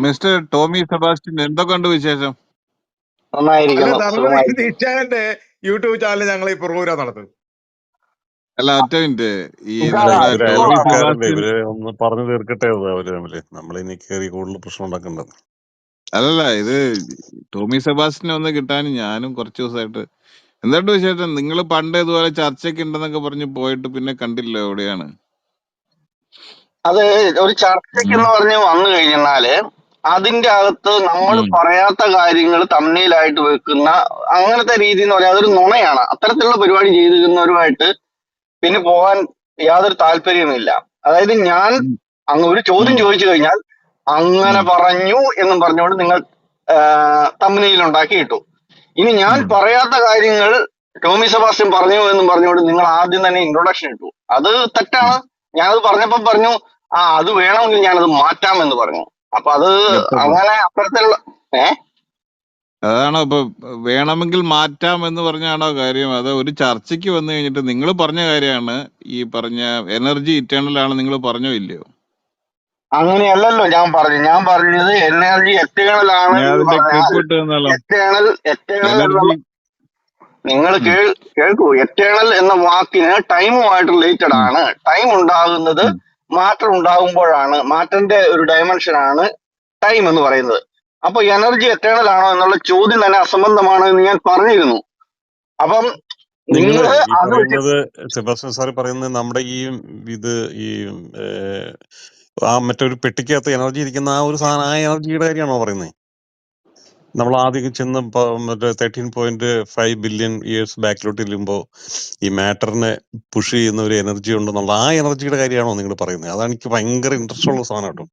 Mister Tomy Sebastian എന്തൊക്കെയുണ്ട് വിശേഷം? അല്ല നന്നായിരിക്കുന്നു, ധർമ്മ സുഖമായിരിക്കുന്നു. നിത്യാനന്റെ യൂട്യൂബ് ചാനൽ ഞങ്ങൾ ഈ പ്രോഗ്രാം നടത്തും. അല്ല ഒറ്റ മിനിറ്റ്, ഈ ഇതാണ് നമ്മുടെ ഇവര് ടോമി ഇപ്പോഴാണ് അയൽവക്കക്കാരല്ലേ, സെബാസ്റ്റ്യൻ ഇവര് ഒന്ന് പറഞ്ഞു തീർക്കട്ടെ അവര് തമ്മില്. നമ്മളിനി കയറി കൂടുതൽ പ്രശ്നം ഉണ്ടാക്കണ്ടത്. അല്ലല്ല, ഇത് ടോമി സെബാസ്റ്റ്യൻ ഒന്ന് കിട്ടാൻ ഞാനും കുറച്ച് ദിവസമായിട്ട്. എന്തുകൊണ്ട് വിശേഷം? നിങ്ങൾ പണ്ട് ഇതുപോലെ ചർച്ചയ്ക്ക് ഉണ്ടെന്നൊക്കെ പറഞ്ഞ് പോയിട്ട് പിന്നെ കണ്ടില്ല, എവിടെയാണ്? അത് ഒരു ചർച്ചയ്ക്ക് ഉം, എന്ന് പറഞ്ഞ് വന്നു കഴിഞ്ഞാല് അതിന്റെ അകത്ത് നമ്മൾ ഉം, പറയാത്ത കാര്യങ്ങൾ തമ്മിലായിട്ട് വെക്കുന്ന അങ്ങനത്തെ രീതി എന്ന് പറയാൻ അതൊരു നുണയാണ്. അത്തരത്തിലുള്ള പരിപാടി ചെയ്തിരുന്നവരുമായിട്ട് പിന്നെ പോകാൻ യാതൊരു താല്പര്യവുമില്ല. അതായത് ഞാൻ ഉം, അങ്ങ് ഒരു ചോദ്യം ഉം, ചോദിച്ചു കഴിഞ്ഞാൽ അങ്ങനെ ഉം, പറഞ്ഞു എന്നും പറഞ്ഞുകൊണ്ട് നിങ്ങൾ തമ്മിൽ ഉണ്ടാക്കി ഇട്ടു. ഇനി ഞാൻ ഉം. പറയാത്ത കാര്യങ്ങൾ ടോമി സെബാസ്റ്റ്യൻ പറഞ്ഞു എന്നും പറഞ്ഞുകൊണ്ട് നിങ്ങൾ ആദ്യം തന്നെ ഇൻട്രൊഡക്ഷൻ ഇട്ടു. അത് തെറ്റാണ്. ഞാനത് പറഞ്ഞപ്പോ പറഞ്ഞു അത് വേണമെങ്കിൽ ഞാനത് മാറ്റാമെന്ന് പറഞ്ഞു. അപ്പൊ അത് എപ്പോ അങ്ങനെ അത്തരത്തിലുള്ള അതാണോ ഇപ്പൊ വേണമെങ്കിൽ മാറ്റാം എന്ന് പറഞ്ഞാണോ കാര്യം? അത് ഒരു ചർച്ചയ്ക്ക് വന്നു കഴിഞ്ഞിട്ട് നിങ്ങൾ പറഞ്ഞ കാര്യമാണ്, ഈ പറഞ്ഞ എനർജി ഇറ്റേണൽ ആണ് നിങ്ങൾ പറഞ്ഞോ ഇല്ലയോ? അങ്ങനെയല്ലല്ലോ ഞാൻ പറഞ്ഞത് എനർജി എറ്റേണൽ ആണ് ഞാൻ എന്ന് അതിന്റെ പറഞ്ഞാൽ ക്ലിപ്പ് ഇട്ട് തന്നാലോ? എറ്റേണൽ എന്നുള്ള എനർജി. നിങ്ങൾ ഉം, കേൾക്കൂ. എറ്റേണൽ എന്ന വാക്കിന് ടൈമുമായിട്ട് റിലേറ്റഡ് ഉം, ആണ്. ടൈം ഉണ്ടാകുന്നത് ഉം. മാറ്റം ഉണ്ടാകുമ്പോഴാണ്. മാറ്റന്റെ ഒരു ഡയമെൻഷൻ ആണ് ടൈം എന്ന് പറയുന്നത്. അപ്പൊ എനർജി എറ്റേണൽ ആണോ എന്നുള്ള ചോദ്യം തന്നെ അസംബന്ധമാണ് എന്ന് ഞാൻ പറഞ്ഞിരുന്നു. അപ്പം നിങ്ങള് നിങ്ങൾ ഈ അത് വെച്ച് പറയുന്നത്, സെബാസ്റ്റ്യൻ സാർ പറയുന്നത്, നമ്മുടെ ഇത് ഈ മറ്റൊരു പെട്ടിക്കകത്ത് എനർജി ഇരിക്കുന്ന ആ ഒരു സാധനം, ആ എനർജിയുടെ കാര്യമാണോ പറയുന്നത്? നമ്മൾ ആദ്യം ചെന്ന് മറ്റേ 13.5 ബില്യൺ ഇയേഴ്സ് ബാക്കിലോട്ട് ചെല്ലുമ്പോൾ ഈ മാറ്ററിനെ പുഷ് ചെയ്യുന്ന ഒരു എനർജി ഉണ്ടെന്നുള്ള ആ എനർജിയുടെ കാര്യമാണോ നിങ്ങൾ പറയുന്നത്? അതാണ് എനിക്ക് ഭയങ്കര ഇൻട്രസ്റ്റ് ഉള്ള സാധനം കേട്ടോ.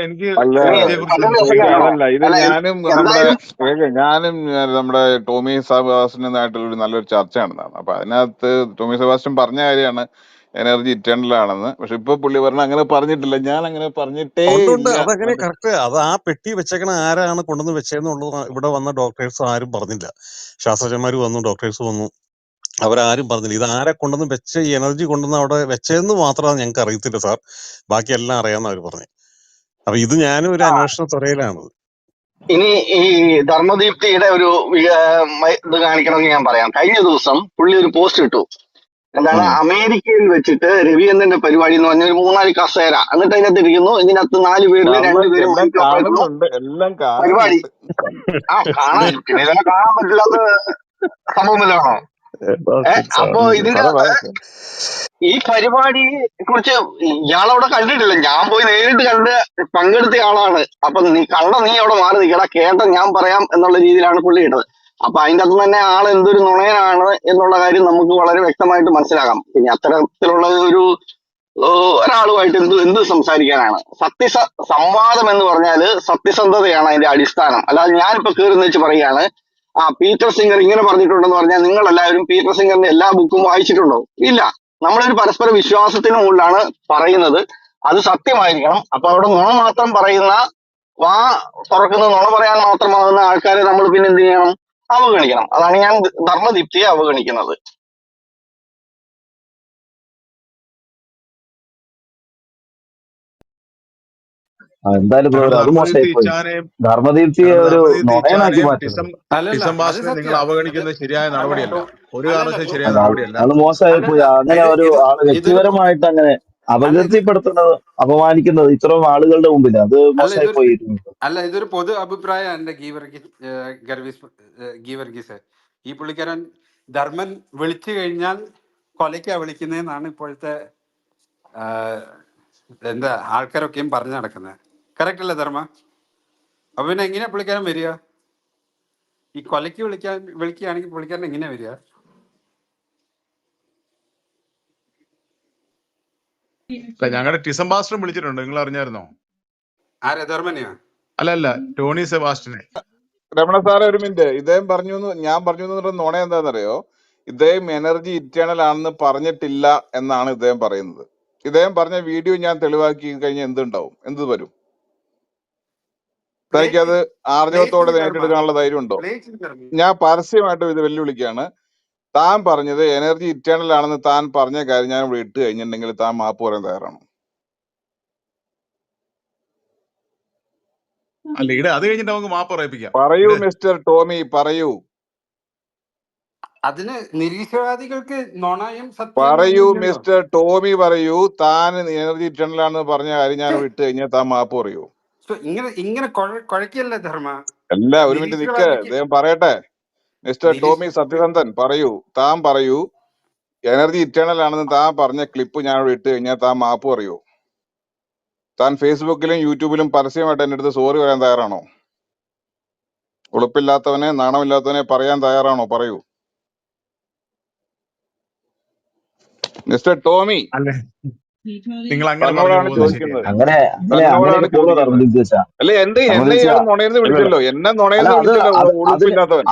ഇനി അല്ല പതിനഞ്ച് ഒരു ഇത് സെക്കൻഡോ അതല്ല, ഇത് അല്ല ഞാനും നമ്മുടെ എന്തായാലും നമ്മുടെ ടോമി സെബാസ്റ്റ്യനുമായിട്ടുള്ള ഒരു നല്ലൊരു ചർച്ച നടന്നതാണ്. അപ്പൊ അതിനകത്ത് ടോമി സെബാസ്റ്റ്യൻ പറഞ്ഞ കാര്യമാണ് എനർജി ഇറ്റേണൽ ആണെന്ന്. പക്ഷെ ഇപ്പൊ പുള്ളി പറഞ്ഞ അങ്ങനെ പറഞ്ഞിട്ടില്ല, ഞാൻ അങ്ങനെ പറഞ്ഞിട്ടേ ഉണ്ട്, ഇല്ല. അതങ്ങനെ കറക്റ്റ്. അത് ആ പെട്ടി വെച്ചേക്കണ ആരാണ് കൊണ്ടുവന്ന് വെച്ചതെന്നുള്ളത് ഇവിടെ വന്ന ഡോക്ടേഴ്സ് ആരും പറഞ്ഞില്ല. ശാസ്ത്രജ്ഞന്മാർ വന്നു, ഡോക്ടേഴ്സ് വന്നു, അവരാരും പറഞ്ഞില്ല. ഇത് ആരെ കൊണ്ടുവന്ന് വെച്ച ഈ എനർജി കൊണ്ടുവന്ന് അവിടെ വെച്ചതെന്ന് മാത്രമാണ് ഞങ്ങൾക്ക് അറിയത്തില്ല സാർ, ബാക്കി എല്ലാം അറിയാമെന്ന് അവർ പറഞ്ഞു. അപ്പൊ ഇത് ഞാനും ഒരു അന്വേഷണ തുറയിലാണ്. ഇനി ഈ ധർമ്മദീപ്തിയുടെ ഒരു ഇത് കാണിക്കണമെങ്കിൽ ഞാൻ പറയാം. കഴിഞ്ഞ ദിവസം പുള്ളി ഒരു പോസ്റ്റ് ഇട്ടു. എന്താണ്, അമേരിക്കയിൽ വെച്ചിട്ട് രവിചന്ദ്രന്റെ പരിപാടി എന്ന് പറഞ്ഞ ഒരു 3-4 കസേര, എന്നിട്ട് അതിനകത്ത് ഇരിക്കുന്നു. ഇതിനകത്ത് 4 പേരില് 2 പേരും എല്ലാം മൈക്ക് ഓഫ് ആക്കുന്നു കാണുന്നുണ്ട്, എല്ലാം പരിപാടി. കാണുന്നുണ്ട്. കാണാൻ പിന്നെ ഇതൊക്കെ കാണാൻ പറ്റില്ലാത്ത സംഭവമില്ലാണോ? അപ്പൊ ഇതിന്റെ അകത്ത് ഈ പരിപാടിയെ കുറിച്ച് ഇയാളവിടെ കണ്ടിട്ടില്ല. ഞാൻ പോയി നേരിട്ട് കണ്ട് പങ്കെടുത്ത ആളാണ്. അപ്പൊ നീ അവിടെ മാറി നിൽക്കടാ, കേട്ട ഞാൻ പറയാം എന്നുള്ള രീതിയിലാണ് പുള്ളി ഇട്ടത്. അപ്പൊ അതിന്റെ അകത്ത് തന്നെ ആൾ എന്തൊരു നുണയനാണ് എന്നുള്ള കാര്യം നമുക്ക് വളരെ വ്യക്തമായിട്ട് മനസ്സിലാകാം. പിന്നെ അത്തരത്തിലുള്ള ഒരു ഒരാളുമായിട്ട് എന്ത് സംസാരിക്കാനാണ്? സംവാദം എന്ന് പറഞ്ഞാല് സത്യസന്ധതയാണ് അതിന്റെ അടിസ്ഥാനം. അല്ലാതെ ഞാനിപ്പോ കയറി വെച്ച് പറയാണ് പീറ്റർ സിംഗർ ഇങ്ങനെ പറഞ്ഞിട്ടുണ്ടെന്ന് പറഞ്ഞാൽ നിങ്ങൾ എല്ലാവരും പീറ്റർ സിംഗറിന്റെ എല്ലാ ബുക്കും വായിച്ചിട്ടുണ്ടോ? ഇല്ല. നമ്മളൊരു പരസ്പര വിശ്വാസത്തിന് മുകളിലാണ് പറയുന്നത്. അത് സത്യമായിരിക്കണം. അപ്പൊ അവിടെ നുണ മാത്രം പറയുന്ന, വാ തുറക്കുന്ന നുണ പറയാൻ മാത്രമാകുന്ന ആൾക്കാരെ നമ്മൾ പിന്നെ എന്ത് ചെയ്യണം? അവഗണിക്കണം. അതാണ് ഞാൻ ധർമ്മദീപ്തിയെ അവഗണിക്കുന്നത്. എന്തായാലും ഞങ്ങളുടെ ബ്രദർ അത് മോശമായി ധർമ്മദീപ്തി പോയി. ഇച്ചാനെയും ധർമ്മദീപ്തിയെ ഒരു നുണയനാക്കി മാറ്റുന്നത് ടിസം ബാസിനെ നിങ്ങൾ അവഗണിക്കുന്നത് ശരിയായ നടപടിയല്ല. ഒരു കാരണവശാലും ശരിയായ നടപടിയല്ല. അത് മോശമായി പോയി. അങ്ങനെ ഒരു ആള് വ്യക്തിപരമായിട്ട് അങ്ങനെ അപകീർത്തിപ്പെടുത്തുന്നത്, അപമാനിക്കുന്നത് ഇത്രയും ആളുകളുടെ മുമ്പിൽ, അത് മോശമായി പോയിരുന്നു. അല്ല, ഇതൊരു പൊതു അഭിപ്രായം. എന്റെ ഗീവർഗീസ്, ഈ പുള്ളിക്കാരൻ ധർമ്മൻ വിളിച്ചു കഴിഞ്ഞാൽ കൊലയ്ക്കാ വിളിക്കുന്നതെന്നാണ് ഇപ്പോഴത്തെ എന്താ ആൾക്കാരൊക്കെയും പറഞ്ഞു നടക്കുന്നത്. കറക്റ്റ് അല്ലേ ധർമ്മ? അപ്പൊ പിന്നെ എങ്ങനെയാ പുള്ളിക്കാരൻ വരിക? ഈ കൊലയ്ക്ക് വിളിക്കുകയാണെങ്കിൽ പുള്ളിക്കാരൻ എങ്ങനെയാ വരിക? ഞങ്ങളുടെ ടിസം ബാസ്റ്ററും വിളിച്ചിട്ടുണ്ട്, നിങ്ങൾ അറിഞ്ഞായിരുന്നോ? ആരെ, ധർമ്മനെയാ? അല്ല, ടോണി സെബാസ്റ്റ്യനെ. രമണ സാറേ ഒരു മിനിറ്റ്, ഇദ്ദേഹം ഞാൻ പറഞ്ഞു നുണ എന്താണെന്നറിയോ? ഇദ്ദേഹം എനർജി ഇറ്റേണൽ ആണെന്ന് പറഞ്ഞിട്ടില്ല എന്നാണ് ഇദ്ദേഹം പറയുന്നത്. ഇദ്ദേഹം പറഞ്ഞ വീഡിയോ ഞാൻ തെളിവാക്കി കഴിഞ്ഞാൽ എന്തുണ്ടാവും, എന്ത് വരും? ഇദ്ദേഹം അത് ആർജവത്തോടെ നേരിട്ടെടുക്കാനുള്ള ധൈര്യം ഉണ്ടോ? ഞാൻ പരസ്യമായിട്ടും ഇത് വെല്ലുവിളിക്കുകയാണ്. താൻ പറഞ്ഞത് എനർജി ഇറ്റേണൽ ആണെന്ന് താൻ പറഞ്ഞ കാര്യം ഞാൻ ഇവിടെ ഇട്ട് കഴിഞ്ഞിട്ടുണ്ടെങ്കിൽ താൻ മാപ്പ് പറയാൻ തയ്യാറാണോ? അല്ല ഇട അത് കഴിഞ്ഞിട്ട് നമുക്ക് മാപ്പ് പറയിപ്പിക്കാം. പറയൂ ഇട്. മിസ്റ്റർ ടോമി, പറയൂ അതിന് നിരീശ്വരവാദികൾക്ക് നുണയും സത്യവും പറയൂ ഒന്നും ഇല്ലല്ലോ. മിസ്റ്റർ ടോമി പറയൂ. താൻ എനർജി ഇറ്റേണലാണെന്ന് പറഞ്ഞ കാര്യം ഞാൻ ഛെ, വിട്ട് കഴിഞ്ഞാൽ താൻ മാപ്പ് പറയൂ. ഇങ്ങനെ ഇങ്ങനെ കുഴക്കല്ലേ ധർമ്മ. അല്ല, ഒരു മിനിറ്റ് നിക്ക്, നിരീശ്വരവാദിക്ക് അദ്ദേഹം പറയട്ടെ. മിസ്റ്റർ ടോമി സത്യസന്ധൻ പറയൂ, താൻ പറയൂ. എനർജി ഇറ്റേണൽ ആണെന്ന് താൻ പറഞ്ഞ ക്ലിപ്പ് ഞാൻ വിട്ട് കഴിഞ്ഞാൽ താൻ മാപ്പ് പറയൂ. താൻ ഫേസ്ബുക്കിലും യൂട്യൂബിലും പരസ്യമായിട്ട് എന്റെ അടുത്ത് സോറി പറയാൻ തയ്യാറാണോ? ഉളുപ്പില്ലാത്തവനെ, നാണമില്ലാത്തവനെ പറയാൻ തയ്യാറാണോ? പറയൂ മിസ്റ്റർ ടോമി. അല്ല നിങ്ങൾ അങ്ങനെ പറഞ്ഞു തന്നോടാണ് പോകുന്നത് ചോദിക്കുന്നത്, ശരിയല്ല. അങ്ങനെ തന്നോടാണ് അങ്ങനെയൊക്കെ പോകോ ചോദിക്കുന്നത്. ധർമ്മജിത്ത് വെച്ചാ? അല്ല, എന്നെ ധർമ്മജിച്ച ഇയാൾ നുണയെന്ന് അല്ലല്ല വിളിച്ചല്ലോ, എന്നെ അല്ല നുണയെന്ന് അത് വിളിച്ചല്ലോ, അത് അതിന് ഉളുപ്പില്ലാത്തവൻ.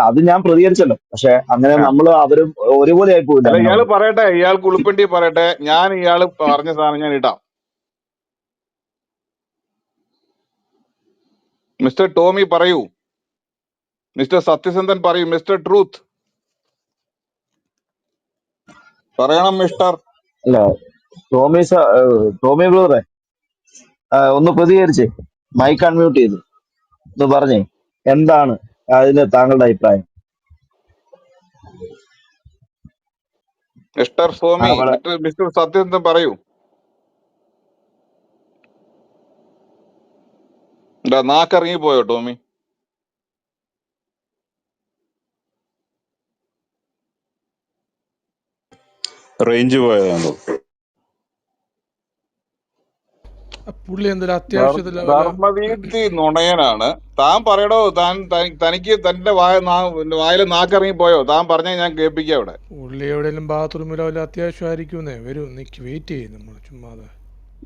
അത് ഞാൻ പ്രതികരിച്ചല്ലോ. പക്ഷെ അങ്ങനെ ആ. നമ്മൾ അവരും ഒരുപോലെ ആയി പോയില്ല അല്ല, അങ്ങനെ ഇയാള് വന്നത്. പറയട്ടെ, ഇയാൾക്ക് ഉളുപ്പണ്ടി പറയട്ടെ. ഞാൻ ഇയാള് പറഞ്ഞ സാധനം ഞാൻ ഇടാം. മിസ്റ്റർ ടോമി പറയൂ. മിസ്റ്റർ സത്യസന്ധൻ പറയൂ. മിസ്റ്റർ ട്രൂത്ത് പറയണം മിസ്റ്റർ. അല്ല ടോമി ബ്രദറെ ഒന്ന് പ്രതികരിച്ചേ, മൈക്ക് അൺമ്യൂട്ട് ചെയ്തു ഒന്ന് പറഞ്ഞേ എന്താണ് അതിന് താങ്കളുടെ അഭിപ്രായം? മിസ്റ്റർ ടോമി, നമ്മളെ മിസ്റ്റർ സത്യസന്ധൻ പറയൂ. എന്താ നാക്കിറങ്ങി പോയോ ടോമി? റേഞ്ച് പോയതാണ്. പുള്ളി എന്തൊരു അത്യാവശ്യത്തില് വല്ല ധർമ്മദീപ്തി നുണയനാണ്. താൻ പറയടോ, തനിക്ക് തന്റെ വായില് നാക്കിറങ്ങി പോയോ? താൻ പറഞ്ഞ ഞാൻ കേൾപ്പിക്കാം ഇവിടെ. പുള്ളി എവിടെയെങ്കിലും ബാത്റൂമിലോ വല്ല അത്യാവശ്യമായിരിക്കുന്നേ. വരും, നിക്ക് വെയിറ്റ് ചെയ്യും നമ്മൾ ചുമ്മാതെ.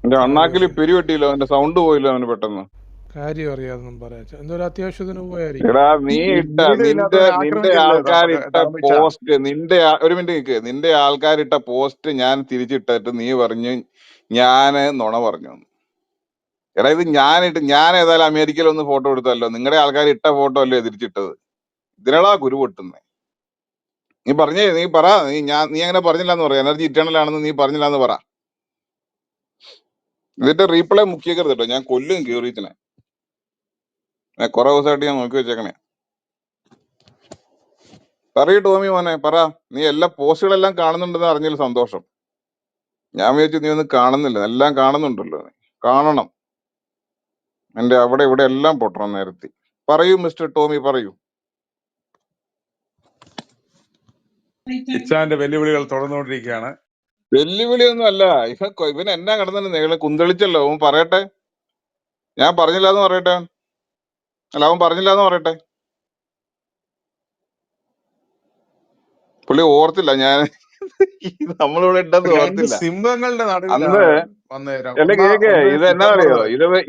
എന്റെ കാര്യം അണ്ണാക്കില് അറിയാം, പിരിവെട്ടിയില്ലോ, അവന്റെ സൗണ്ട് പോയില്ലോ അവന് പെട്ടെന്ന്. കാര്യം അറിയാതൊന്നും പറയാ. എന്തൊരു അത്യാവശ്യത്തിന് പോയായിരിക്കും. എടാ, നീ ഇട്ട നിന്റെ വീടില്ലാത്തവനെ നിന്റെ ആക്രമിക്കരുത് ആൾക്കാരിട്ട ധർമ്മിച്ച. പോസ്റ്റ്, ഒരു മിനിറ്റ് നിൽക്ക്, നിന്റെ ആൾക്കാരിട്ട പോസ്റ്റ് ഞാൻ തിരിച്ചിട്ടിട്ട് നീ പറഞ്ഞു ഞാന് നുണ പറഞ്ഞു. എടാ, ഇത് ഞാൻ ഏതായാലും അമേരിക്കയിൽ ഒന്ന് ഫോട്ടോ എടുത്തല്ലോ, നിങ്ങളുടെ ആൾക്കാർ ഇട്ട ഫോട്ടോ അല്ലേ തിരിച്ചിട്ടത്. ഇതിനാളാ കുരു പൊട്ടുന്നേ. നീ പറ, നീ അങ്ങനെ പറഞ്ഞില്ല എന്ന് പറയാം. എനർജി ഇറ്റേണൽ ആണെന്ന് നീ പറഞ്ഞില്ല എന്ന് പറ. ഇതിന്റെ റീപ്ലൈ മുക്കിയേക്കരുത് കേട്ടോ, ഞാൻ കൊല്ലും കീറിയതിനെ. കുറെ ദിവസമായിട്ട് ഞാൻ നോക്കി വെച്ചേക്കണേ. പറയൂ ടോമി മോനെ, പറ. നീ എല്ലാ പോസ്റ്റുകളെല്ലാം കാണുന്നുണ്ടെന്ന് അറിഞ്ഞതിൽ സന്തോഷം. ഞാൻ വിചാരിച്ചു നീ ഒന്നും കാണുന്നില്ല, എല്ലാം കാണുന്നുണ്ടല്ലോ. നീ കാണണം. എന്റെ അവിടെ ഇവിടെ എല്ലാം പൊട്ടണം നേരത്തെ. പറയൂ മിസ്റ്റർ ടോമി, പറയൂ. ഇച്ചാന്റെ വെല്ലുവിളികൾ തുടർന്നുകൊണ്ടിരിക്കുകയാണ്. വെല്ലുവിളിയൊന്നും അല്ല. ഇവൻ എന്നാ കിടന്നു നിങ്ങൾ കുന്തളിച്ചല്ലോ. അവൻ പറയട്ടെ, ഞാൻ പറഞ്ഞില്ല എന്ന് പറയട്ടെ. അല്ല, അവൻ പറഞ്ഞില്ല എന്ന് പറയട്ടെ. പുള്ളി ഓർത്തില്ല ഞാൻ നമ്മളിവിടെ ഉണ്ടെന്ന് രണ്ട് ഓർത്തില്ല സിംഹങ്ങളുടെ അന്ന്. നടുവിലാണ് വന്നേരം. അല്ല, കേക്ക്, ഒന്ന് ഇത് എന്നാ സിതംബർ അറിയോ,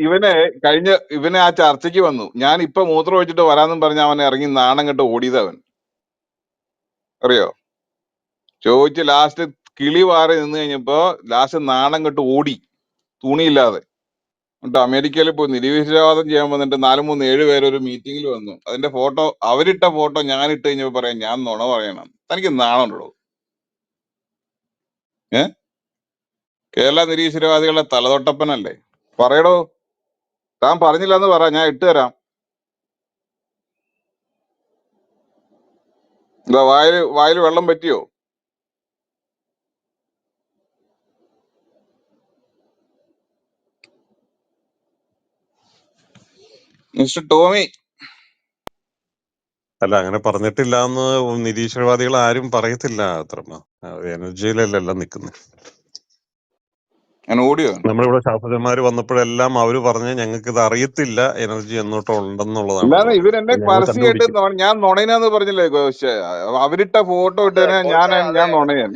ഇവനെ ആ ചർച്ചയ്ക്ക് വന്നു. ഞാൻ ഇപ്പൊ മൂത്രം ഒഴിച്ചിട്ട് വരാന്നും പറഞ്ഞ അവൻ ഇറങ്ങി നാണം കെട്ട് ഓടിയതവൻ. അറിയോ? ചോദിച്ച് ലാസ്റ്റ് കിളി വാറി നിന്ന് കഴിഞ്ഞപ്പോ ലാസ്റ്റ് നാണം കെട്ട് ഓടി, തുണിയില്ലാതെ. എന്നിട്ട് അമേരിക്കയിൽ പോയി നിരീശ്വരവാദം ചെയ്യാൻ വന്നിട്ട് 4-3-7 പേര് ഒരു മീറ്റിംഗിൽ വന്നു. അതിന്റെ ഫോട്ടോ, അവരിട്ട ഫോട്ടോ ഞാൻ ഇട്ട് കഴിഞ്ഞപ്പോ പറയാം ഞാൻ നുണ പറയണം. തനിക്ക് നാണമുണ്ടോ? കേരള നിരീശ്വരവാദികളുടെ തലതൊട്ടപ്പനല്ലേ? പറയടോ, താൻ പറഞ്ഞില്ല എന്ന് പറ, ഞാൻ ഇട്ട് തരാം. എന്താ വായിൽ വെള്ളം പറ്റിയോ? മിസ്റ്റർ ടോമി. അല്ല, അങ്ങനെ പറഞ്ഞിട്ടില്ല എന്ന് നിരീശ്വരവാദികൾ ആരും പറയത്തില്ല. അത്ര എനർജിയിലല്ല നിക്കുന്നത്. ഞാൻ ഓടിയോ? നമ്മളിവിടെ ശാസ്ത്രജ്ഞന്മാര് വന്നപ്പോഴെല്ലാം അവര് പറഞ്ഞ ഞങ്ങൾക്ക് ഇത് അറിയത്തില്ല എനർജി എന്നോട്ട് ഉണ്ടെന്നുള്ളതാണ് അല്ലാതെ പറഞ്ഞത്. ഇവൻ എന്നെ അത് ഞങ്ങൾ പരസ്യമായിട്ട് കണ്ടുപിടിക്കും. ഞാൻ നുണയനാന്ന് പറഞ്ഞില്ലേ? അവരിട്ട ഫോട്ടോ ഇട്ടതിന് ഞാൻ നുണയൻ.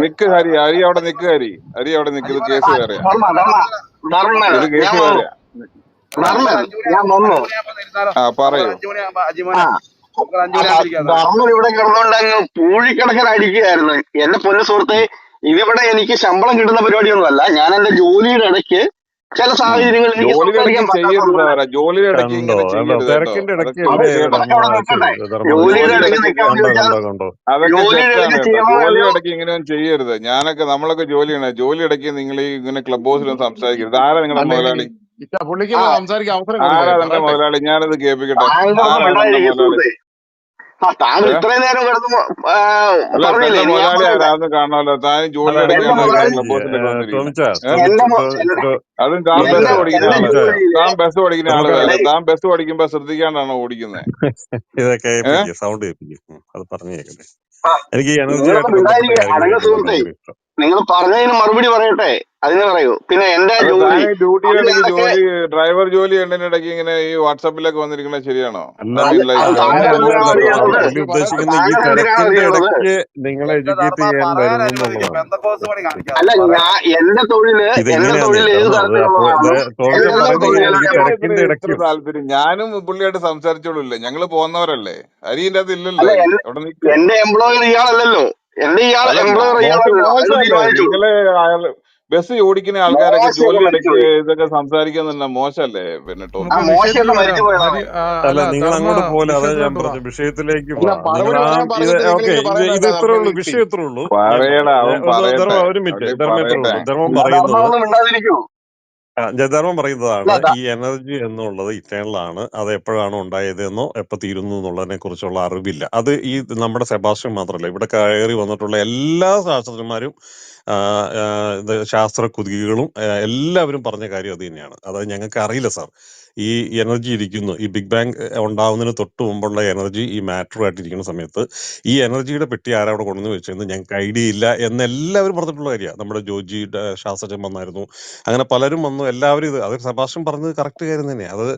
നിക്ക് ഹരി, അവിടെ നിക്ക് ഹരി അവിടെ നിക്ക്. ഇത് കേസ് വേറെയാ, ഇത് കേസ് ഞാൻ വന്നു. വേറെയാ. ഞാൻ വന്നു. പറയൂ. ആ ധർമ്മൻ ഇവിടെ കിടന്നുകൊണ്ട് അങ്ങ് പൂഴിക്കിടക്കൻ അടിക്കുകയായിരുന്നു. എന്റെ പൊന്നു സുഹൃത്തെ, ഇതിവിടെ എനിക്ക് ശമ്പളം കിട്ടുന്ന പരിപാടിയൊന്നുമല്ല. ഞാൻ എന്റെ ജോലിയുടെ ഇടയ്ക്ക് ചില സാഹചര്യങ്ങളിൽ എനിക്ക് ജോലിയുടെ ഇടയ്ക്ക് സംസാരിക്കാൻ ചെയ്യരുത് പറ്റാത്തതുകൊണ്ട് സാറേ, ജോലിയുടെ ഇടയ്ക്ക് കണ്ടോ ഇങ്ങനെ കണ്ടോ ചെയ്യരുത് കേട്ടോ, തിരക്കിന്റെ ഇടയ്ക്ക് അതൊക്കെ അത് അല്ലേ വൃത്തികേടാണ്. അതൊക്കെ അവിടെ നിൽക്കട്ടെ. ധർമ്മ ജോലിയുടെ ജോലിയുടെ ഇടയ്ക്ക് ഇടയ്ക്ക് നിൽക്കാമെന്ന് കണ്ടോ ചോദിച്ചാൽ കണ്ടോ കണ്ടോ അതൊക്കെ ജോലിയുടെ തെറ്റാണ് ഇടയ്ക്ക് കേട്ടോ. ചെയ്യണോ ജോലിയുടെ അല്ലയോ? ഇടയ്ക്ക് ഇങ്ങനെയൊന്നും ചെയ്യരുത്. ജോലി ഇടയ്ക്ക് നിങ്ങൾ ഈ ഇങ്ങനെ ക്ലബ് ഹൗസിലും സംസാരിക്കരുത്. ആരാ നിങ്ങളുടെ അല്ലെങ്കിൽ മുതലാളി? പുള്ളിക്ക് ആ സംസാരിക്കാൻ അവസരം ആരാ കൊടുക്കുക, നിന്റെ പറയട്ടെ. മുതലാളി? ഞാനത് കേൾപ്പിക്കട്ടെ. താങ്കളൊന്നും ആരാ നിന്റെ മിണ്ടാതിരിക്കും മുതലാളി? സുഹൃത്തെ. താങ്കൾ ഏ ഇത്രയും നേരം കിടന്ന് അല്ല, പറഞ്ഞില്ലേ, തന്റെ ഇനി ഞാൻ മുതലാളി പറയട്ടെ. ആരാന്ന് കാണാമല്ലോ. താൻ അല്ല ജോലിയുടെ അല്ല ഇടയ്ക്കാണ് എന്റെ ഇങ്ങനെ മുതലാളി ക്ലബ് ഹൗസിലൊക്കെ വന്നിരിക്കുന്നത്. എന്റെ മു- എന്റെ അതും താൻ ടോമിച്ച ബസ് ഓടിക്കുന്ന എന്റെ ആള്. ജോലിയില് താൻ ബസ് ഓടിക്കുന്ന ആള് നമുക്ക് വേറെ. എടേ താൻ ബസ് ഓടിക്കുമ്പോ ശ്രദ്ധിക്കാണ്ടാണോ ഓടിക്കുന്നത്? ഇതൊക്കെ ഏഹ് കേൾപ്പിക്കുക, സൗണ്ട് കേൾപ്പിക്കുക, അത് പറഞ്ഞു കേൾക്കട്ടെ. ആ, എനിക്ക് ഈ എനർജി നിങ്ങളൊന്നും ആയിട്ട് ബന്ധപ്പെട്ട മിണ്ടാതിരിക്കുക, കാര്യങ്ങൾ അടങ്ങ കേൾക്കുന്നത് സുഹൃത്തെ. ഭയങ്കര ഇഷ്ടം. നിങ്ങൾ പറഞ്ഞതിന് മറുപടി പറയട്ടെ, അതിന് പറയൂ. പിന്നെ എന്റെ അല്ല, താൻ ജോലി ഡ്യൂട്ടിയുടെ ഇടയ്ക്ക് അതിനകത്തൊക്കെ ഡ്രൈവർ ജോലി ചെയ്യേണ്ടതിന്റെ ഇടയ്ക്ക് ഇങ്ങനെ ഈ വാട്സാപ്പിലൊക്കെ വന്നിരിക്കുന്നത് ശരിയാണോ? അല്ല ഐ അത് മീൻ ലൈക്ക് അത് താങ്കൾ അങ്ങനെയല്ല എന്തിനാണ് ബസ് ധർമ്മ അറിയേണ്ടത്? പുള്ളി ഉദ്ദേശിക്കുന്ന ഈ താങ്കൾ എന്തിനാണ് തിരക്കിന്റെ അറിയേണ്ടത്? ഇടയ്ക്ക് നിങ്ങളെ എഡ്യൂക്കേറ്റ് ചെയ്യാൻ വരുന്നു എന്നുള്ളതാണ്. അല്ല, എന്റെ തൊഴില് ഇതിങ്ങനെയാന്നേ ഏത് ധർമ്മ, അത് അപ്പോ തരത്തിലുള്ളതാണെന്നും ടോമിച്ച എന്തെല്ലാം പറയുന്നത് തൊഴിലുകൾ ഇങ്ങനെയാണ്, ഈ എനിക്കെന്താ തിരക്കിന്റെ ഇത്ര ഇടയ്ക്കും. താല്പര്യം? ഞാനും പുള്ളിയായിട്ട് സംസാരിച്ചോളൂല്ലേ, ഞങ്ങള് പോകുന്നവരല്ലേ. അരിന്റെ അത് ഇല്ലല്ലോ. അല്ല, അരി അവിടെ നിൽക്ക്. എന്റെ എംപ്ലോയർ ഇയാളല്ലല്ലോ. അല്ല, എംപ്ലോയർ ഇയാളല്ലല്ലോ. അയാൾ മോശമല്ലേ തീരുമാനിച്ചോളൂ. നിങ്ങള് ബസ് ഓടിക്കുന്ന ആൾക്കാരൊക്കെ മോശമൊക്കെ ജോലിയുടെ ഇടയ്ക്ക് മരിച്ചുപോയി. ഇതൊക്കെ സംസാരിക്കുന്നത് തന്നെ മോശമല്ലേ? പിന്നെ ആ നമുക്ക് ടോമിച്ചാ, മോശമൊക്കെ വിഷയത്തിലേക്ക് വരാം. മരിച്ചു പോയതാണ്. അല്ല അല്ല നിങ്ങൾ ധർമ്മ, അങ്ങോട്ട് പോലെ, അതാ ഞാൻ വിഷയത്തിലോട്ട് വാ. പറഞ്ഞ വിഷയത്തിലേക്ക് അല്ല, വാ. നിങ്ങൾ മറുപടി ആ പറയാൻ ഇത് പറഞ്ഞിട്ട് നിങ്ങൾ ഓക്കെ, ഇങ്ങനെ പറയുന്നത് ഇത് എന്താ ഇത്രേ ധർമ്മ ഉള്ളൂ, യുക്തി? വിഷയം ഇത്രേ ഉള്ളൂ. ഞാൻ പറയടാ, പറയാം. അവൻ ഒന്ന് ധർമ്മ, പറയട്ടെ, ഒരു മിനിറ്റ്, അവന്റെ ധർമ്മ ഇത്രേ പറയട്ടെ. ഉള്ളൂ. ധർമ്മം ധർമ്മ പറയുന്നത് ഒന്നും മിണ്ടാതിരിക്കൂ. ധർമ്മം പറയുന്നതാണ്, അല്ല, ഈ എനർജി എന്നുള്ളത് ഇറ്റേണൽ ആണ്. അത് എപ്പോഴാണ് ഉണ്ടായതെന്നോ എപ്പോൾ തീരുന്നു എന്നുള്ളതിനെ കുറിച്ചുള്ള അറിവില്ല. അത് ഈ നമ്മുടെ സെബാസ്റ്റ്യൻ മാത്രമല്ല, ഇവിടെ കയറി വന്നിട്ടുള്ള എല്ലാ ശാസ്ത്രജ്ഞന്മാരും ഇത് ശാസ്ത്ര കുതികളും എല്ലാവരും പറഞ്ഞ കാര്യം അത് തന്നെയാണ്. അതായത് ഞങ്ങൾക്ക് അറിയില്ല സാർ, ഈ എനർജി ഇരിക്കുന്നു, ഈ ബിഗ് ബാങ് ഉണ്ടാവുന്നതിന് തൊട്ട് മുമ്പുള്ള എനർജി ഈ മാറ്ററുമായിട്ടിരിക്കുന്ന സമയത്ത് ഈ എനർജിയുടെ പെട്ടി ആരവിടെ കൊണ്ടുവന്ന് വെച്ചതെന്ന് ഞങ്ങൾക്ക് ഐഡിയ ഇല്ല എന്ന് എല്ലാവരും പറഞ്ഞിട്ടുള്ള കാര്യമാണ്. നമ്മുടെ ജോജിയുടെ ശാസ്ത്രജ്ഞൻ വന്നായിരുന്നു, അങ്ങനെ പലരും വന്നു, എല്ലാവരും അത് സെബാസ്റ്റ്യൻ പറഞ്ഞത് കറക്റ്റ് കാര്യം തന്നെയാണ്. അത്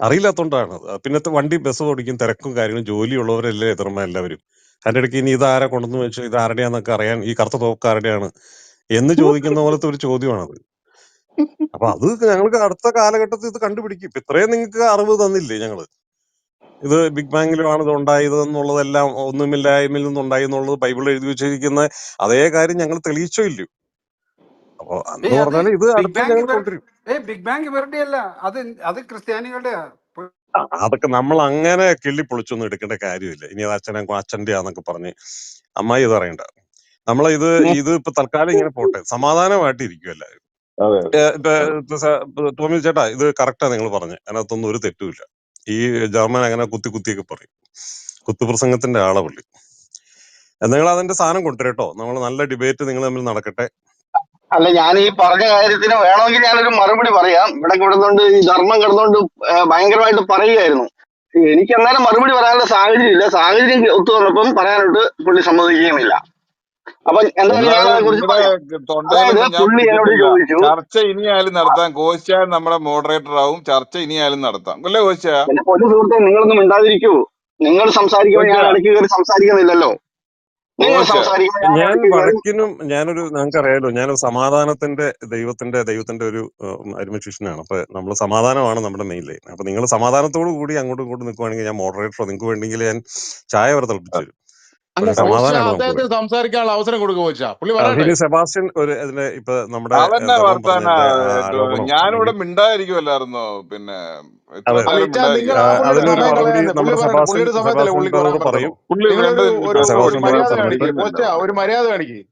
അറിയില്ലാത്തതുകൊണ്ടാണ്. പിന്നത്തെ വണ്ടി ബസ് ഓടിക്കും, തിരക്കും കാര്യങ്ങളും, ജോലിയുള്ളവരല്ലേ എത്രമ എല്ലാവരും. അതിന്റെ ഇടയ്ക്ക് ഇനി ഇതാരാ കൊണ്ടുവന്ന് വെച്ചു, ഇത് ആരുടെയാന്നൊക്കെ അറിയാൻ, ഈ കറുത്ത തോക്ക് ആരുടെയാണ് എന്ന് ചോദിക്കുന്ന പോലത്തെ ഒരു ചോദ്യമാണത്. അപ്പൊ അത് ഞങ്ങൾക്ക് അടുത്ത കാലഘട്ടത്തിൽ ഇത് കണ്ടുപിടിക്കും. ഇപ്പൊ ഇത്രയും നിങ്ങൾക്ക് അറിവ് തന്നില്ലേ ഞങ്ങള്, ഇത് ബിഗ് ബാങ്ങിലുമാണ് ഇത് ഉണ്ടായത് എന്നുള്ളതെല്ലാം, ഒന്നുമില്ലായ്മയിൽ നിന്നുണ്ടായി എന്നുള്ളത് ബൈബിളിൽ എഴുതി വെച്ചിരിക്കുന്ന അതേ കാര്യം ഞങ്ങൾ തെളിയിച്ചോ ഇല്ലയോ? അപ്പൊ അന്ന് അത് പറഞ്ഞാൽ ഇത് ബിഗ് അടുത്ത് ബാങ് ഞങ്ങൾ കൊണ്ടുവരും. ബിഗ് ബാങ് വെറുതെ അല്ല, അത് അത് ക്രിസ്ത്യാനികളുടെ. അതൊക്കെ നമ്മൾ അങ്ങനെ കിള്ളി പൊളിച്ചൊന്നും എടുക്കേണ്ട കാര്യമില്ല. ഇനി അത് അച്ഛന്റെ ആന്നൊക്കെ പറഞ്ഞ് അമ്മായി ഇത് അറിയണ്ട. ഇത് ഇപ്പൊ തൽക്കാലം ഇങ്ങനെ പോട്ടെ, സമാധാനമായിട്ട് ഇരിക്കും എല്ലാവരും. അതെ, ടോമി ചേട്ടാ, ഇത് കറക്റ്റാ നിങ്ങൾ പറഞ്ഞത്, അതിനകത്തൊന്നും ഒരു തെറ്റുമില്ല. ഈ ജർമ്മൻ അങ്ങനെ കുത്തിയൊക്കെ പറയും, കുത്തുപ്രസംഗത്തിന്റെ ആളെ പുള്ളി. നിങ്ങൾ അതിന്റെ സാധനം കൊണ്ടുവരട്ടോ, നമ്മൾ നല്ല ഡിബേറ്റ് നിങ്ങൾ തമ്മിൽ നടക്കട്ടെ. അല്ല, ഞാൻ ഈ പറഞ്ഞ കാര്യത്തിന് വേണമെങ്കിൽ ഞാനൊരു മറുപടി പറയാം. ഇവിടെ കിടന്നുകൊണ്ട് ഈ ധർമ്മം കിടന്നുകൊണ്ട് ഭയങ്കരമായിട്ട് പറയുകയായിരുന്നു. എനിക്ക് അന്നേരം മറുപടി പറയാനുള്ള സാഹചര്യം ഇല്ല. സാഹചര്യം ഒത്തു വന്നപ്പം പറയാനോട്ട് പുള്ളി സമ്മതിക്കുകയുമില്ല. അപ്പൊ എന്തായാലും ഞാൻ ഒന്നാമത് അതേ കുറിച്ച് നിങ്ങളുടെ പറയാം. അതായത് തൊണ്ടയിലൊന്നും ഞാൻ പുള്ളി എന്നോട് പിടിച്ചിട്ടില്ല. ചോദിച്ചു, ചർച്ച ഇനിയായാലും നടത്താം. കോശ നമ്മുടെ മോഡറേറ്റർ ആവും. ചർച്ച ഇനിയായാലും നടത്താം, അല്ലേ കോശ? എന്റെ പൊതു സുഹൃത്തെ, നിങ്ങളൊന്നും മിണ്ടാതിരിക്കൂ. നിങ്ങൾ സംസാരിക്കുമ്പോൾ കോശ, ഞാൻ ഇടയ്ക്ക് കയറി സംസാരിക്കുന്നില്ലല്ലോ. നിങ്ങൾ കോശ, സംസാരിക്കുമ്പോൾ ഞാൻ ഞാൻ ഇടയ്ക്ക് കയറി. വഴക്കിനും, ഞങ്ങൾക്കറിയാലോ, ഞാനൊരു സമാധാനത്തിന്റെ ദൈവത്തിന്റെ ഒരു അരുമശിഷ്യനാണ്. അപ്പൊ നമ്മൾ സമാധാനമാണ് നമ്മുടെ മെയിൻ ലൈൻ. അപ്പൊ നിങ്ങൾ സമാധാനത്തോടു കൂടി അങ്ങോട്ടും ഇങ്ങോട്ടും നിൽക്കുവാണെങ്കിൽ ഞാൻ മോഡറേറ്റർ, നിങ്ങൾക്ക് വേണമെങ്കിൽ ഞാൻ ചായ വരെ തിളപ്പിച്ചു തരും. അല്ല, പക്ഷെ കോശ സമാധാനമാണ് നമുക്ക് അദ്ദേഹത്തിന് വേണ്ടത്. സംസാരിക്കാനുള്ള അവസരം കൊടുക്കുക. കോശ പുള്ളി പറയട്ടെ. പിന്നെ സെബാസ്റ്റ്യൻ ഇതിന് ഇപ്പൊ നമ്മുടെ അതെന്നാ ധർമ്മം വർത്താന? പറഞ്ഞതിന്റെ ആരോപണം ഞാനിവിടെ അല്ലെങ്കിൽ മിണ്ടായിരിക്കുമല്ലായിരുന്നോ? പിന്നെ ഇത്ര അതെ, അല്ല, നേരം ഇച്ചാ നിങ്ങൾ ആ മിണ്ടായിരിക്കായിരുന്നു. പുള്ളിയുടെ എന്താ അതിനൊരു സമയം പ്രശ്നം? മറുപടി കളയാതെ. പുള്ളി നമ്മുടെ പറയട്ടെ, പുള്ളിയുടെ സമയത്തല്ലേ പുള്ളിക്ക് പറയാൻ സെബാസ്റ്റ്യനോട് പറ്റത്തുള്ളൂ. പറയും. പുള്ളി നിങ്ങളൊരു വേണ്ടതില്ല, പുള്ളി ഒരു സെബാസ്റ്റ്യൻ മര്യാദ സംസാരിച്ചോട്ടെ, കാണിക്കുക. വിഷയമല്ല. കോശ ഒരു മര്യാദ കാണിക്കുക.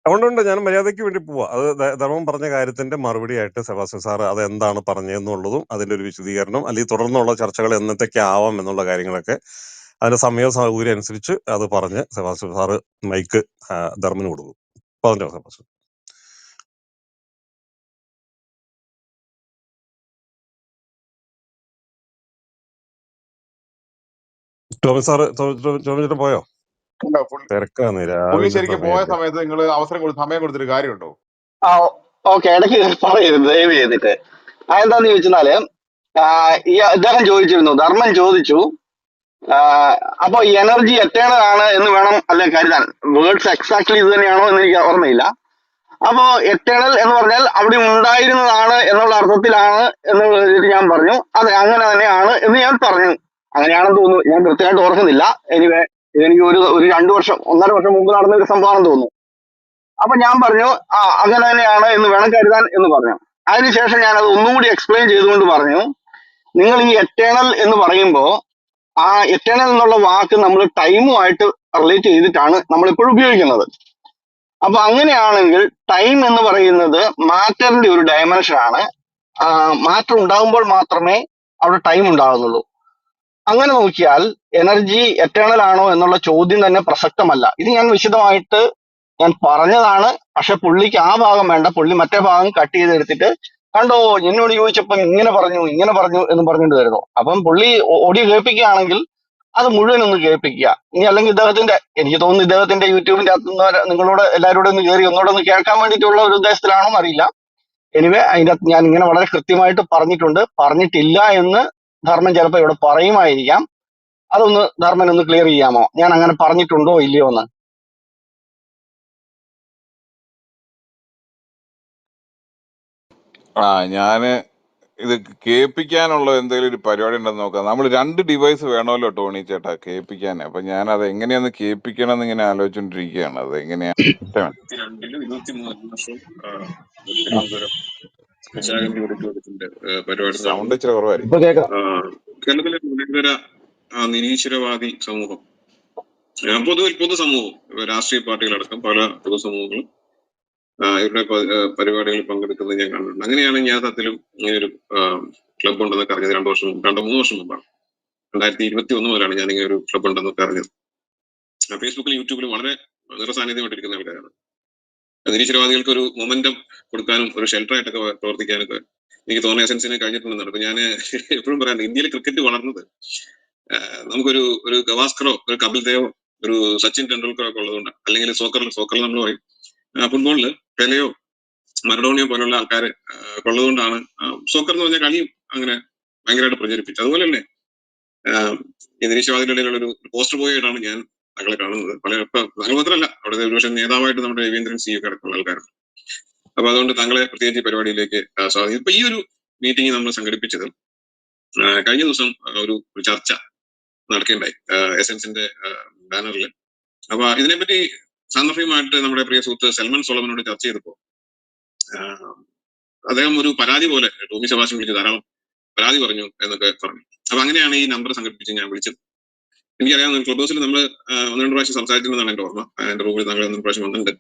അതുകൊണ്ടുണ്ട് ഞാൻ മര്യാദയ്ക്ക് വേണ്ടി പോവാ. അത് ധർമ്മം പറഞ്ഞ കാര്യത്തിന്റെ മറുപടി ആയിട്ട് സെബാസ്റ്റ്യൻ സാർ അത് എന്താണ് പറഞ്ഞതെന്നുള്ളതും അതിന്റെ ഒരു വിശദീകരണം, അല്ലെങ്കിൽ തുടർന്നുള്ള ചർച്ചകൾ എന്നത്തേക്ക് ആവാം എന്നുള്ള കാര്യങ്ങളൊക്കെ അതിന്റെ സമയ സൗകര്യം അനുസരിച്ച് അത് പറഞ്ഞ് സെബാസ്റ്റ്യൻ സാറ് മൈക്ക് ധർമ്മന് കൊടുക്കും. പറഞ്ഞോ സെബാസ്റ്റ്യൻ. ടോമി സാറ്, ടോമി ചേട്ടൻ പോയോ? അല്ല, പുള്ളി തിരക്കാന്ന് പുള്ളി രാവിലെ ശരിക്കും പോയ സമയമല്ലേ. സമയത്ത് നിങ്ങൾ സമയം കൊടുത്തിട്ട് കാര്യമുണ്ടോ? ആ, ഓക്കെ, ഇടയ്ക്ക് കയറി പറയരുത് ദയവ് ചെയ്തിട്ട്. അതെന്താന്ന് ചോദിച്ചാല്, ഈ അദ്ദേഹം ചോദിച്ചിരുന്നു, ധർമ്മൻ ചോദിച്ചു, അപ്പൊ എനർജി എറ്റേണൽ ആണ് എന്ന് വേണം അല്ലെ കരുതാൻ. വേർഡ്സ് എക്സാക്ട്ലി ഇത് തന്നെയാണോ എന്ന് എനിക്ക് ഓർമ്മയില്ല. അപ്പോ എറ്റേണൽ എന്ന് പറഞ്ഞാൽ അവിടെ ഉണ്ടായിരുന്നതാണ് എന്നുള്ള അർത്ഥത്തിലാണ് എന്ന് ഞാൻ പറഞ്ഞു. അതെ, അങ്ങനെ തന്നെയാണ് എന്ന് ഞാൻ പറഞ്ഞു. അങ്ങനെയാണെന്ന് തോന്നുന്നു, ഞാൻ കൃത്യമായിട്ട് ഓർക്കുന്നില്ല. എനിവേ, ഇതെനിക്ക് ഒരു 2 വർഷം 1.5 വർഷം മുമ്പ് നടന്ന ഒരു സംഭവമാണെന്ന് തോന്നുന്നു. അപ്പൊ ഞാൻ പറഞ്ഞു, അങ്ങനെ തന്നെയാണ് എന്ന് വേണം കരുതാൻ എന്ന് പറഞ്ഞു. അതിനുശേഷം ഞാൻ അത് ഒന്നുകൂടി എക്സ്പ്ലെയിൻ ചെയ്തുകൊണ്ട് പറഞ്ഞു, നിങ്ങൾ ഈ എറ്റേണൽ എന്ന് പറയുമ്പോൾ ആ എറ്റേണൽ എന്നുള്ള വാക്ക് നമ്മൾ ടൈമുമായിട്ട് റിലേറ്റ് ചെയ്തിട്ടാണ് നമ്മൾ എപ്പോഴും ഉപയോഗിക്കുന്നത്. അപ്പൊ അങ്ങനെയാണെങ്കിൽ ടൈം എന്ന് പറയുന്നത് മാറ്ററിന്റെ ഒരു ഡയമെൻഷൻ ആണ്. മാറ്റർ ഉണ്ടാകുമ്പോൾ മാത്രമേ അവിടെ ടൈം ഉണ്ടാകുന്നുള്ളൂ. അങ്ങനെ നോക്കിയാൽ എനർജി എറ്റേണൽ ആണോ എന്നുള്ള ചോദ്യം തന്നെ പ്രസക്തമല്ല. ഇത് ഞാൻ വിശദമായിട്ട് ഞാൻ പറഞ്ഞതാണ്. പക്ഷെ പുള്ളിക്ക് ആ ഭാഗം വേണ്ട, പുള്ളി മറ്റേ ഭാഗം കട്ട് ചെയ്തെടുത്തിട്ട് കണ്ടോ എന്നോട് ചോദിച്ചപ്പം ഇങ്ങനെ പറഞ്ഞു എന്ന് പറഞ്ഞുകൊണ്ട് വരുന്നു. അപ്പം പുള്ളി ഓഡിയോ കേൾപ്പിക്കുകയാണെങ്കിൽ അത് മുഴുവൻ ഒന്ന് കേൾപ്പിക്കുക. ഇനി അല്ലെങ്കിൽ ഇദ്ദേഹത്തിന്റെ, എനിക്ക് തോന്നുന്നു ഇദ്ദേഹത്തിന്റെ യൂട്യൂബിന്റെ അകത്ത് നിങ്ങളോട് എല്ലാവരോടും ഒന്ന് കയറി ഒന്നോടെ ഒന്ന് കേൾക്കാൻ വേണ്ടിയിട്ടുള്ള ഒരു ഉദ്ദേശത്തിലാണോ എന്നറിയില്ല. എനിവേ അതിന്റെ അകത്ത് ഞാൻ ഇങ്ങനെ വളരെ കൃത്യമായിട്ട് പറഞ്ഞിട്ടുണ്ട്. പറഞ്ഞിട്ടില്ല എന്ന് ധർമ്മൻ ചിലപ്പോൾ ഇവിടെ പറയുമായിരിക്കാം. അതൊന്ന് ധർമ്മൻ ഒന്ന് ക്ലിയർ ചെയ്യാമോ, ഞാൻ അങ്ങനെ പറഞ്ഞിട്ടുണ്ടോ ഇല്ലയോ എന്ന്? ഞാന് ഇത് കേൾപ്പിക്കാനുള്ള എന്തെങ്കിലും ഒരു പരിപാടി ഉണ്ടെന്ന് നോക്കാം. നമ്മൾ 2 ഡിവൈസ് വേണമല്ലോ ടോണി ചേട്ടാ കേൾപ്പിക്കാൻ. അപ്പൊ ഞാൻ അത് എങ്ങനെയാന്ന് കേൾപ്പിക്കണം എന്ന് ഇങ്ങനെ ആലോചിച്ചോണ്ടിരിക്കുകയാണ്. അത് എങ്ങനെയാ സൗണ്ട് ഇച്ചിരി കുറവായിരിക്കും. ഇപ്പൊ കേൾക്കാം. കേരളത്തിലെ മുനീതര നിരീശ്വരവാദി സമൂഹം, പൊതുസമൂഹം, രാഷ്ട്രീയ പാർട്ടികളടക്കം പല പൊതുസമൂഹങ്ങളും ഇവരുടെ പരിപാടികളിൽ പങ്കെടുക്കുന്നത് ഞാൻ കണ്ടിട്ടുണ്ട്. അങ്ങനെയാണ് ഞാൻ സത്യത്തിലും ഇങ്ങനൊരു ക്ലബ് ഉണ്ടെന്നൊക്കെ അറിഞ്ഞത് 2-3 വർഷം മുമ്പാണ്. 2021 മുതലാണ് ഞാൻ ഇങ്ങനെ ഒരു ക്ലബ് ഉണ്ടെന്നൊക്കെ അറിഞ്ഞത്. ഫേസ്ബുക്കിലും യൂട്യൂബിലും വളരെ നിറസാന്നിധ്യമായിട്ടിരിക്കുന്ന ആൾക്കാരാണ്. നിരീശ്വരവാദികൾക്ക് ഒരു മൊമെന്റം കൊടുക്കാനും ഒരു ഷെൽട്ടറായിട്ടൊക്കെ പ്രവർത്തിക്കാനൊക്കെ എനിക്ക് തോന്നുന്ന എസൻസിന് കഴിഞ്ഞിട്ടുണ്ടെന്നാണ്. അപ്പൊ ഞാൻ എപ്പോഴും പറയാറുണ്ട്, ഇന്ത്യയിൽ ക്രിക്കറ്റ് വളർന്നത് നമുക്കൊരു ഗവാസ്കറോ ഒരു കപിൽ ദേവോ ഒരു സച്ചിൻ ടെണ്ടുൽക്കറോ ഒക്കെ ഉള്ളതുകൊണ്ടാണ്. അല്ലെങ്കിൽ സോക്കറിൽ നമ്മൾ പറയും ഫുട്ബോളില് പെലെയോ മറഡോണിയോ പോലുള്ള ആൾക്കാർ ഉള്ളതുകൊണ്ടാണ് സോക്കർ എന്ന് പറഞ്ഞ കളിയും അങ്ങനെ ഭയങ്കരമായിട്ട് പ്രചരിപ്പിച്ചത്. അതുപോലെ തന്നെ ഈ നിരീശ്വരവാദികളുടെ ഇടയിലുള്ള ഒരു പോസ്റ്റർ ബോയായിട്ടാണ് ഞാൻ താങ്കളെ കാണുന്നത്. താങ്കൾ മാത്രമല്ല, അവിടെ ഒരുപക്ഷെ നേതാവായിട്ട് നമ്മുടെ രവീന്ദ്രൻ സി ഒക്കെ അടക്കമുള്ള ആൾക്കാരുണ്ട്. അപ്പൊ അതുകൊണ്ട് താങ്കളെ പ്രത്യേകിച്ച് ഈ പരിപാടിയിലേക്ക് സ്വാഗതം. ഇപ്പൊ ഈ ഒരു മീറ്റിംഗ് നമ്മൾ സംഘടിപ്പിച്ചത് കഴിഞ്ഞ ദിവസം ഒരു ചർച്ച നടക്കുകയുണ്ടായി എസൻസിന്റെ ബാനറിൽ. അപ്പൊ ഇതിനെപ്പറ്റി സാന്ദർഭികമായിട്ട് നമ്മുടെ പ്രിയ സുഹൃത്ത് സൽമാൻ സോളമനോട് ചർച്ച ചെയ്തപ്പോ അദ്ദേഹം ഒരു പരാതി പോലെ ടോമി സെബാസ്റ്റ്യൻ വിളിച്ച് ധാരാളം പരാതി പറഞ്ഞു എന്നൊക്കെ പറഞ്ഞു. അപ്പൊ അങ്ങനെയാണ് ഈ നമ്പർ സംഘടിപ്പിച്ച് ഞാൻ വിളിച്ചത്. എനിക്കറിയാം ക്ലബ് ഹൗസിൽ നമ്മൾ 1-2 പ്രാവശ്യം സംസാരിച്ചിട്ടുണ്ടെന്നാണ് എന്റെ ഓർമ്മ. എന്റെ റൂമിൽ താങ്കൾ 1 പ്രാവശ്യം വന്നിട്ടുണ്ട്.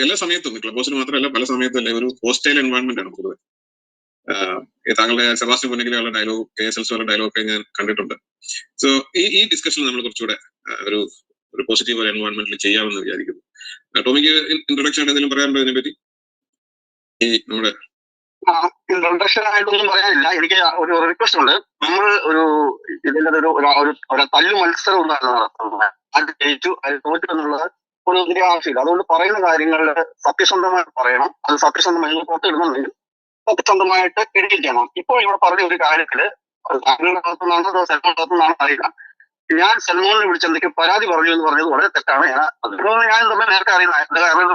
എല്ലാ സമയത്തും ക്ലബ് ഹൗസിൽ മാത്രമല്ല പല സമയത്തും അല്ലെ ഒരു ഹോസ്റ്റൈൽ എൻവയോൺമെന്റ് ആണ് കൂടുതൽ. താങ്കളുടെ സെബാസ്റ്റ്യൻ പുന്നക്കലിയുള്ള ഡയലോഗ്, KSLC ഡയലോഗ് ഞാൻ കണ്ടിട്ടുണ്ട്. സോ ഈ ഡിസ്കഷൻ നമ്മൾ കുറച്ചുകൂടെ ഒരു പോസിറ്റീവ് ഒരു എൻവയോൺമെന്റിൽ ചെയ്യാമെന്ന് വിചാരിക്കുന്നു. ടോമിക്ക് ഇൻട്രൊഡക്ഷൻ എന്തെങ്കിലും പറയാനുണ്ടോ ഇതിനെ പറ്റി? ഈ നമ്മുടെ ഇൻട്രൊഡക്ഷൻ ആയിട്ടൊന്നും പറയാനില്ല. എനിക്ക് ഒരു റിക്വസ്റ്റ് ഉണ്ട്. നമ്മൾ ഇതിന്റെ ഒരു തല്ലു മത്സരം ഒന്നാണ് നടത്തുന്നത്. അത് ജയിച്ചു അത് തോറ്റു എന്നുള്ളത് ഒരു വലിയ ആവശ്യമില്ല. അതുകൊണ്ട് പറയുന്ന കാര്യങ്ങളിൽ സത്യസന്ധമായിട്ട് പറയണം. അത് സത്യസന്ധമായി പുറത്തിടുന്നുണ്ടെങ്കിൽ സത്യസന്ധമായിട്ട് എഴുതിക്കണം. ഇപ്പോൾ ഇവിടെ പറഞ്ഞ ഒരു കാര്യത്തില് താങ്കളുടെ ഭാഗത്തുനിന്നാണോ അതോ സൽമാൻ ഭാഗത്തുനിന്നാണോ അറിയില്ല, ഞാൻ സൽമാനെ വിളിച്ച് എന്തൊക്കെ പരാതി പറഞ്ഞു എന്ന് പറഞ്ഞത് വളരെ തെറ്റാണ്. അതുകൊണ്ട് ഞാൻ തമ്മിൽ നേരത്തെ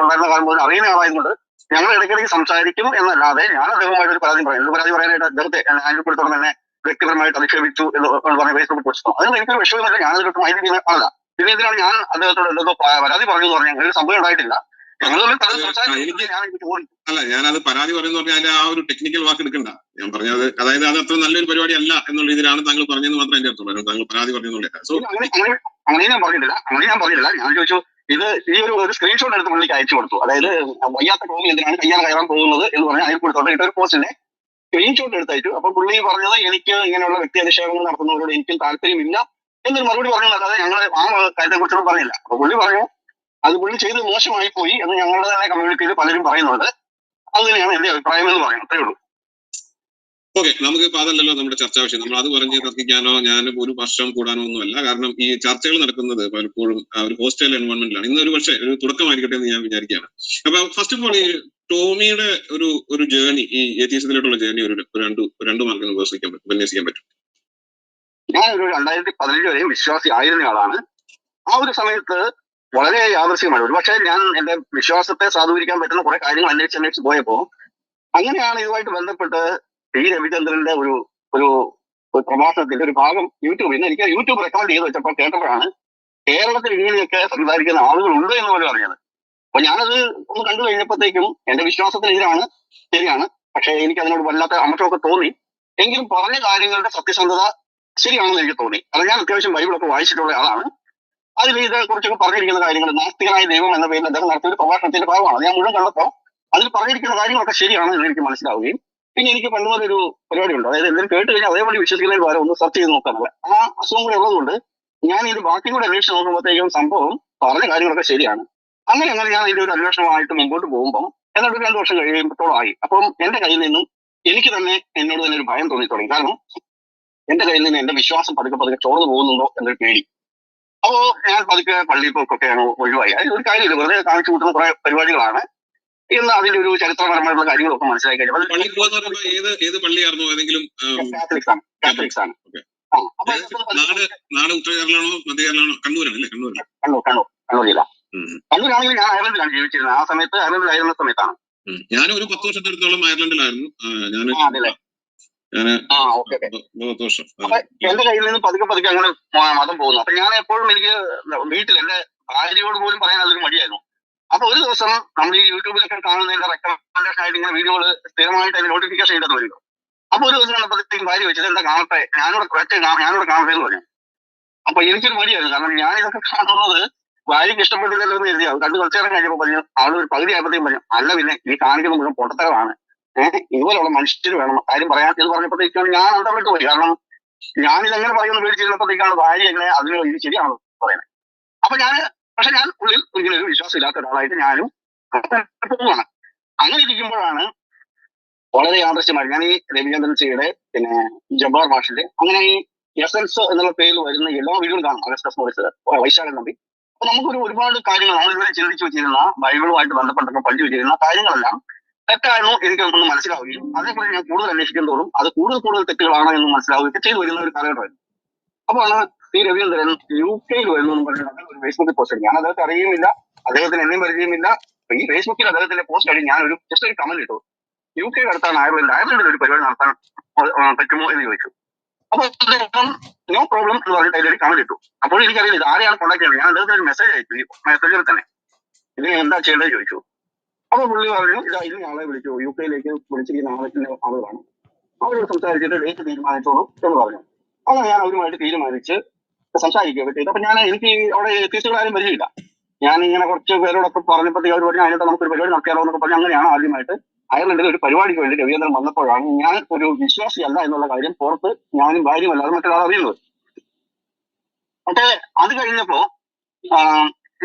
ഉണ്ടായിരുന്ന കാലം പോലും അറിയുന്ന ആളായതുകൊണ്ട് ഞങ്ങൾ ഇടയ്ക്കിടയ്ക്ക് സംസാരിക്കും എന്നല്ലാതെ ഞാൻ അദ്ദേഹമായിട്ട് ഒരു പരാതി പറയുന്നത് പരാതി പറയാനായിട്ട് അദ്ദേഹത്തെ അയൽപ്പെടുത്തോളം തന്നെ വ്യക്തിപരമായിട്ട് അധിക്ഷേപിച്ചു എന്ന് പറഞ്ഞ ഫേസ്ബുക്ക് പോസ്റ്റ്. അതിന് എനിക്കൊരു വിഷയമില്ല. ഞാനതൊട്ട് മൈൻഡ് ചെയ്യുന്ന ആളല്ല. പിന്നെ ഇതിനാണ് ഞാൻ അദ്ദേഹത്തോട് എന്തോ പരാതി പറഞ്ഞു എന്ന് പറഞ്ഞാൽ ഒരു സംഭവം ഉണ്ടായിട്ടില്ല. അല്ല, ഞാനത് പരാതി പറയുന്ന പറഞ്ഞാൽ അതിന്റെ ആ ഒരു ടെക്നിക്കൽ വാക്ക് എടുക്കണ്ട. ഞാൻ പറഞ്ഞത് അതായത് അത് അത്ര നല്ലൊരു പരിപാടി അല്ല എന്നുള്ള രീതിയിലാണ് താങ്കൾ പറഞ്ഞതെന്ന് മാത്രമേ എന്റെ അർത്ഥം. താങ്കൾ പരാതി പറഞ്ഞെന്നില്ല. അങ്ങനെ ഞാൻ പറഞ്ഞിട്ടില്ല. ഞാൻ ചോദിച്ചു, ഇത് ഈ ഒരു സ്ക്രീൻഷോട്ട് എടുത്ത് പുള്ളിക്ക് അയച്ചു കൊടുത്തു. അതായത് വയ്യാത്ത ടോമി എന്തിനാണ് കയ്യാൽ കയറാൻ പോകുന്നത് എന്ന് പറഞ്ഞാൽ അയൽപ്പെടുത്തോണ്ട് ഇട്ടൊരു പോസ്റ്റിന്റെ സ്ക്രീൻഷോട്ട് എടുത്തയച്ചു. അപ്പൊ പുള്ളി പറഞ്ഞത് എനിക്ക് ഇങ്ങനെയുള്ള വ്യക്തി അധിക്ഷേപങ്ങൾ നടത്തുന്നവരോട് എനിക്കും താല്പര്യമില്ല എന്നൊരു മറുപടി പറഞ്ഞു. അല്ലാതെ ഞങ്ങൾ ആ കാര്യത്തെ കുറിച്ചൊന്നും പറഞ്ഞില്ല. അപ്പൊ പുള്ളി പറഞ്ഞു അത് പുള്ളി ചെയ്ത് മോശമായി പോയി എന്ന് ഞങ്ങളുടെ തന്നെ കമ്മ്യൂണിറ്റിയിൽ പലരും പറയുന്നുണ്ട്. അത് തന്നെയാണ് എന്റെ അഭിപ്രായം എന്ന് പറയുന്നത്. അത്രേ ഉള്ളൂ. ഓക്കെ, നമുക്ക് ഇപ്പൊ അതല്ലല്ലോ നമ്മുടെ ചർച്ചാ വിഷയം. നമ്മൾ അത് പറഞ്ഞ് തർക്കിക്കാനോ ഞാൻ ഒരു വർഷം കൂടാനോ ഒന്നുമല്ല. കാരണം ഈ ചർച്ചകൾ നടക്കുന്നത് പലപ്പോഴും ഒരു ഹോസ്റ്റൽ എൻവയോൺമെന്റിലാണ്. ഇന്നൊരു പക്ഷേ ഒരു തുടക്കമായിരിക്കട്ടെ എന്ന് ഞാൻ വിചാരിക്കുകയാണ്. അപ്പൊ ഫസ്റ്റ് ഓഫ് ഓൾ ഈ ടോമിയുടെ ഒരു ജേർണി, ഈ ഏതീസത്തിലോട്ടുള്ള ജേർണി ഒരു രണ്ട് മാർക്കിന് ഉപന്യസിക്കാൻ പറ്റും. ഞാൻ ഒരു 2017 വരെയും വിശ്വാസി ആയിരുന്ന ആളാണ്. ആ ഒരു സമയത്ത് വളരെ യാദൃശ്യമാണ്. ഒരുപക്ഷെ ഞാൻ എന്റെ വിശ്വാസത്തെ സാധൂകരിക്കാൻ പറ്റുന്ന കുറെ കാര്യങ്ങൾ അന്വേഷിച്ച് പോയപ്പോ അങ്ങനെയാണ് ഇതുമായിട്ട് ബന്ധപ്പെട്ട് ടി രവിചന്ദ്രന്റെ ഒരു പ്രഭാഷണത്തിന്റെ ഒരു ഭാഗം യൂട്യൂബിൽ നിന്ന് എനിക്ക് യൂട്യൂബ് റെക്കമെൻഡ് ചെയ്ത് വെച്ചപ്പോൾ കേട്ടപ്പോഴാണ് കേരളത്തിൽ ഇങ്ങനെയൊക്കെ സംസാരിക്കുന്ന ആളുകൾ ഉണ്ട് എന്ന് പോലും അറിഞ്ഞത്. അപ്പൊ ഞാനത് ഒന്ന് കണ്ടു കഴിഞ്ഞപ്പോഴത്തേക്കും എന്റെ വിശ്വാസത്തിനെതിരാണ്, ശരിയാണ്. പക്ഷെ എനിക്ക് അതിനോട് വല്ലാത്ത അമർഷമൊക്കെ തോന്നി. എങ്കിലും പറഞ്ഞ കാര്യങ്ങളുടെ സത്യസന്ധത ശരിയാണെന്ന് എനിക്ക് തോന്നി. അത് ഞാൻ അത്യാവശ്യം ബൈബിളൊക്കെ വായിച്ചിട്ടുള്ള ആളാണ്. അതിൽ ഇതേ കുറിച്ചൊക്കെ പറഞ്ഞിരിക്കുന്ന കാര്യങ്ങൾ, നാസ്തികനായ ദൈവം എന്ന പേരിൽ അദ്ദേഹം നടത്തിയ ഒരു പ്രഭാഷണത്തിന്റെ ഭാഗമാണ്. അത് ഞാൻ മുഴുവൻ കണ്ടപ്പോൾ അതിൽ പറഞ്ഞിരിക്കുന്ന കാര്യങ്ങളൊക്കെ ശരിയാണ് എന്ന് എനിക്ക് മനസ്സിലാവുകയും, പിന്നെ എനിക്ക് പണ്ടുപോലെ ഒരു പരിപാടിയുണ്ട്. അതായത് എന്തെങ്കിലും കേട്ട് കഴിഞ്ഞാൽ അതേപോലെ വിശ്വസിക്കുന്നതിന് പകരം ഒന്ന് സെർച്ച് ചെയ്ത് നോക്കാനുള്ള ആ അസുഖം കൂടെ ഉള്ളതുകൊണ്ട് ഞാൻ ഇത് ബാക്കി കൂടെ അന്വേഷിച്ച് നോക്കുമ്പോഴത്തേക്കും സംഭവം പറഞ്ഞ കാര്യങ്ങളൊക്കെ ശരിയാണ്. അങ്ങനെ ഞാൻ ഇതിന്റെ ഒരു അന്വേഷണമായിട്ട് മുമ്പോട്ട് പോകുമ്പോൾ ഏതാണ്ട് 2 വർഷം കഴിയുമ്പോഴത്തോളം ആയി. അപ്പം എന്റെ കയ്യിൽ നിന്നും എനിക്ക് തന്നെ എന്നോട് തന്നെ ഒരു ഭയം തോന്നി തുടങ്ങി. കാരണം എന്റെ കയ്യിൽ നിന്ന് എന്റെ വിശ്വാസം പതുക്കെ പതുക്കെ ചോർന്നു പോകുന്നുണ്ടോ എന്നൊരു പേടി. അപ്പോ ഞാൻ പതുക്കെ പള്ളിയിൽ പോക്കൊക്കെയാണ് ഒഴിവായി. അതിൽ ഒരു കാര്യമില്ല, വെറുതെ കാണിച്ചു കൂട്ടുന്ന കുറെ പരിപാടികളാണ് എന്ന് അതിന്റെ ഒരു ചരിത്രപരമായിട്ടുള്ള കാര്യങ്ങളൊക്കെ മനസ്സിലാക്കി കഴിഞ്ഞു. പള്ളി പോകാന്ന് പറയുമ്പോ ഏത് പള്ളിയായിരുന്നു? ഏതെങ്കിലും കാത്തലിക്സ് ആണ്. അപ്പൊ നാട് ഉത്തര കേരളമാണോ മധ്യ കേരളമാണോ? കണ്ണൂരാണ് അല്ലേ? കണ്ണൂർ ജില്ല. കണ്ണൂരാണെങ്കിൽ ഞാൻ അയർലൻഡിലാണ് ജീവിച്ചിരുന്നത്. ആ സമയത്ത് അയർലൻഡിലായിരുന്ന സമയത്താണ്. ഞാൻ ഒരു 10 വർഷത്തിനടുത്തോളം അയർലൻഡിലായിരുന്നു. ഓക്കെ. അപ്പൊ എന്റെ കയ്യിൽ നിന്ന് പതുക്കെ പതുക്കെ അങ്ങനെ മതം പോകുന്നു. അപ്പൊ ഞാൻ എപ്പോഴും എനിക്ക് വീട്ടിൽ എന്റെ ഭാര്യയോട് പോലും പറയാൻ അതൊരു മടിയായിരുന്നു. അപ്പൊ ഒരു ദിവസം നമ്മൾ ഈ യൂട്യൂബിലൊക്കെ കാണുന്നതിന്റെ റെക്കമെൻഡേഷൻ ആയിട്ട് ഇങ്ങനെ വീഡിയോകൾ സ്ഥിരമായിട്ട് അതിന് നോട്ടിഫിക്കേഷൻ ഇട്ടത് വരുമല്ലോ. അപ്പൊ ഒരു ദിവസം കണ്ടപ്പോഴത്തേക്കും ഭാര്യ വെച്ചത് എന്താ കാണട്ടെ, ഞാനിവിടെ കാണട്ടെ എന്ന് പറഞ്ഞു. അപ്പൊ എനിക്കൊരു മടിയായിരുന്നു. കാരണം ഞാൻ ഇതൊക്കെ കാണുന്നത് ഭാര്യയ്ക്ക് ഇഷ്ടപ്പെട്ടില്ലല്ലോ എന്ന് എഴുതിയാവും. കണ്ടു കുറച്ചു നേരം കഴിഞ്ഞപ്പോൾ പറഞ്ഞു, ആള് ഒരു പകുതി ആയപ്പോഴത്തേക്കും പറഞ്ഞു, അല്ല പിന്നെ ഈ കാണിക്കുന്ന മുഴുവൻ പൊട്ടത്തരമാണ്, ഇതുപോലെയുള്ള മനുഷ്യർ വേണം കാര്യം പറയാൻ എന്ന് പറഞ്ഞപ്പോഴത്തേക്കാണ് ഞാൻ അന്തമിട്ട് പോയി. കാരണം ഞാനിതെങ്ങനെ പറയുമെന്ന് പേടിച്ചിരുന്നപ്പോഴത്തേക്കാണ് ഭാര്യ എങ്ങനെ അതിന് ഇത് ശരിയാണോ പറയുന്നത്. അപ്പൊ പക്ഷെ ഞാൻ ഉള്ളിൽ ഇങ്ങനെ ഒരു വിശ്വാസം ഇല്ലാത്ത ഒരാളായിട്ട് ഞാനും പോവുകയാണ്. അങ്ങനെ ഇരിക്കുമ്പോഴാണ് വളരെ യാദൃശ്യമായി ഞാൻ ഈ രവിചന്ദ്രൻ സിയുടെ പിന്നെ ജബ്ബാർ മാഷിന്റെ അങ്ങനെ ഈ എസൻസ് എന്നുള്ള പേരിൽ വരുന്ന എല്ലാ വീഡിയോകളും കാണും. Augustus Morris, Vaishakhan Nambi. അപ്പൊ നമുക്കൊരു ഒരുപാട് കാര്യങ്ങൾ നമ്മളിതുവരെ ചിന്തിച്ചു വെച്ചിരുന്ന ബൈബിളുമായിട്ട് ബന്ധപ്പെട്ടൊക്കെ പഠിച്ചു വെച്ചിരുന്ന കാര്യങ്ങളെല്ലാം തെറ്റായിരുന്നു എനിക്ക് ഒന്ന് മനസ്സിലാവുകയും അതേപോലെ ഞാൻ കൂടുതൽ അന്വേഷിക്കുന്നതോറും അത് കൂടുതൽ തെറ്റുകളാണ് എന്ന് മനസ്സിലാവുകയൊക്കെ ചെയ്തു വരുന്ന ഒരു കാലഘട്ടമായിരുന്നു. അപ്പോഴാണ് ഈ രവീന്ദ്രൻ UK വരുന്നു എന്ന് പറഞ്ഞിട്ട് ഒരു ഫേസ്ബുക്കിൽ പോസ്റ്റ് ഇട്ടു. ഞാൻ അദ്ദേഹത്തെ അറിയുമില്ല, അദ്ദേഹത്തിന് എന്നെയും പരിചയമില്ല. ഈ ഫേസ്ബുക്കിൽ അദ്ദേഹത്തിന്റെ പോസ്റ്റ് അടി ഞാൻ ജസ്റ്റ് ഒരു കമന്റ് ഇട്ടു, UK അടുത്താണ് അയർലൻഡിൽ ഒരു പരിപാടി നടത്താൻ പറ്റുമോ എന്ന് ചോദിച്ചു. അപ്പൊ അദ്ദേഹം നോ പ്രോബ്ലം എന്ന് പറഞ്ഞിട്ട് അതിലൊരു കമന്റ് ഇട്ടു. അപ്പോൾ എനിക്കറിയില്ല ഇത് ആരെയാണ് കോൺടാക്ട് ചെയ്യുന്നത്. ഞാൻ അദ്ദേഹത്തിന് ഒരു മെസ്സേജ് അയച്ചു, ഈ മെസ്സേജിൽ തന്നെ ഇതിന് എന്താ ചെയ്യേണ്ടത് ചോദിച്ചു. അപ്പൊ പുള്ളി പറഞ്ഞു, ഇതിന് ആളെ വിളിച്ചു, UK വിളിച്ചിരിക്കുന്ന ആളുകളാണ്, അവരോട് സംസാരിച്ചിട്ട് ഡേറ്റ് തീരുമാനിച്ചോളൂ എന്ന് പറഞ്ഞു. അങ്ങനെ ഞാൻ അവരുമായിട്ട് തീരുമാനിച്ച് സംസാരിക്കുകയൊക്കെ ചെയ്തു. അപ്പൊ എനിക്ക് അവിടെ എത്തിച്ചുകളാരും പരിചയമില്ല. ഞാൻ ഇങ്ങനെ കുറച്ച് പേരോടൊക്കെ പറഞ്ഞപ്പോഴത്തേക്ക് അവർ പറഞ്ഞു അതിനകത്ത് നമുക്കൊരു പരിപാടി നടത്തിയാലോ എന്നൊക്കെ പറഞ്ഞു. അങ്ങനെയാണ് ആദ്യമായിട്ട് അയർലൻഡിൽ ഒരു പരിപാടിക്ക് വേണ്ടി രവീന്ദ്രൻ വന്നപ്പോഴാണ് ഞാൻ ഒരു വിശ്വാസിയല്ല എന്നുള്ള കാര്യം പുറത്ത് ഞാനും ഭാര്യയും അല്ലാതെ മറ്റൊരാൾ അറിയുന്നത്. പക്ഷേ അത് കഴിഞ്ഞപ്പോ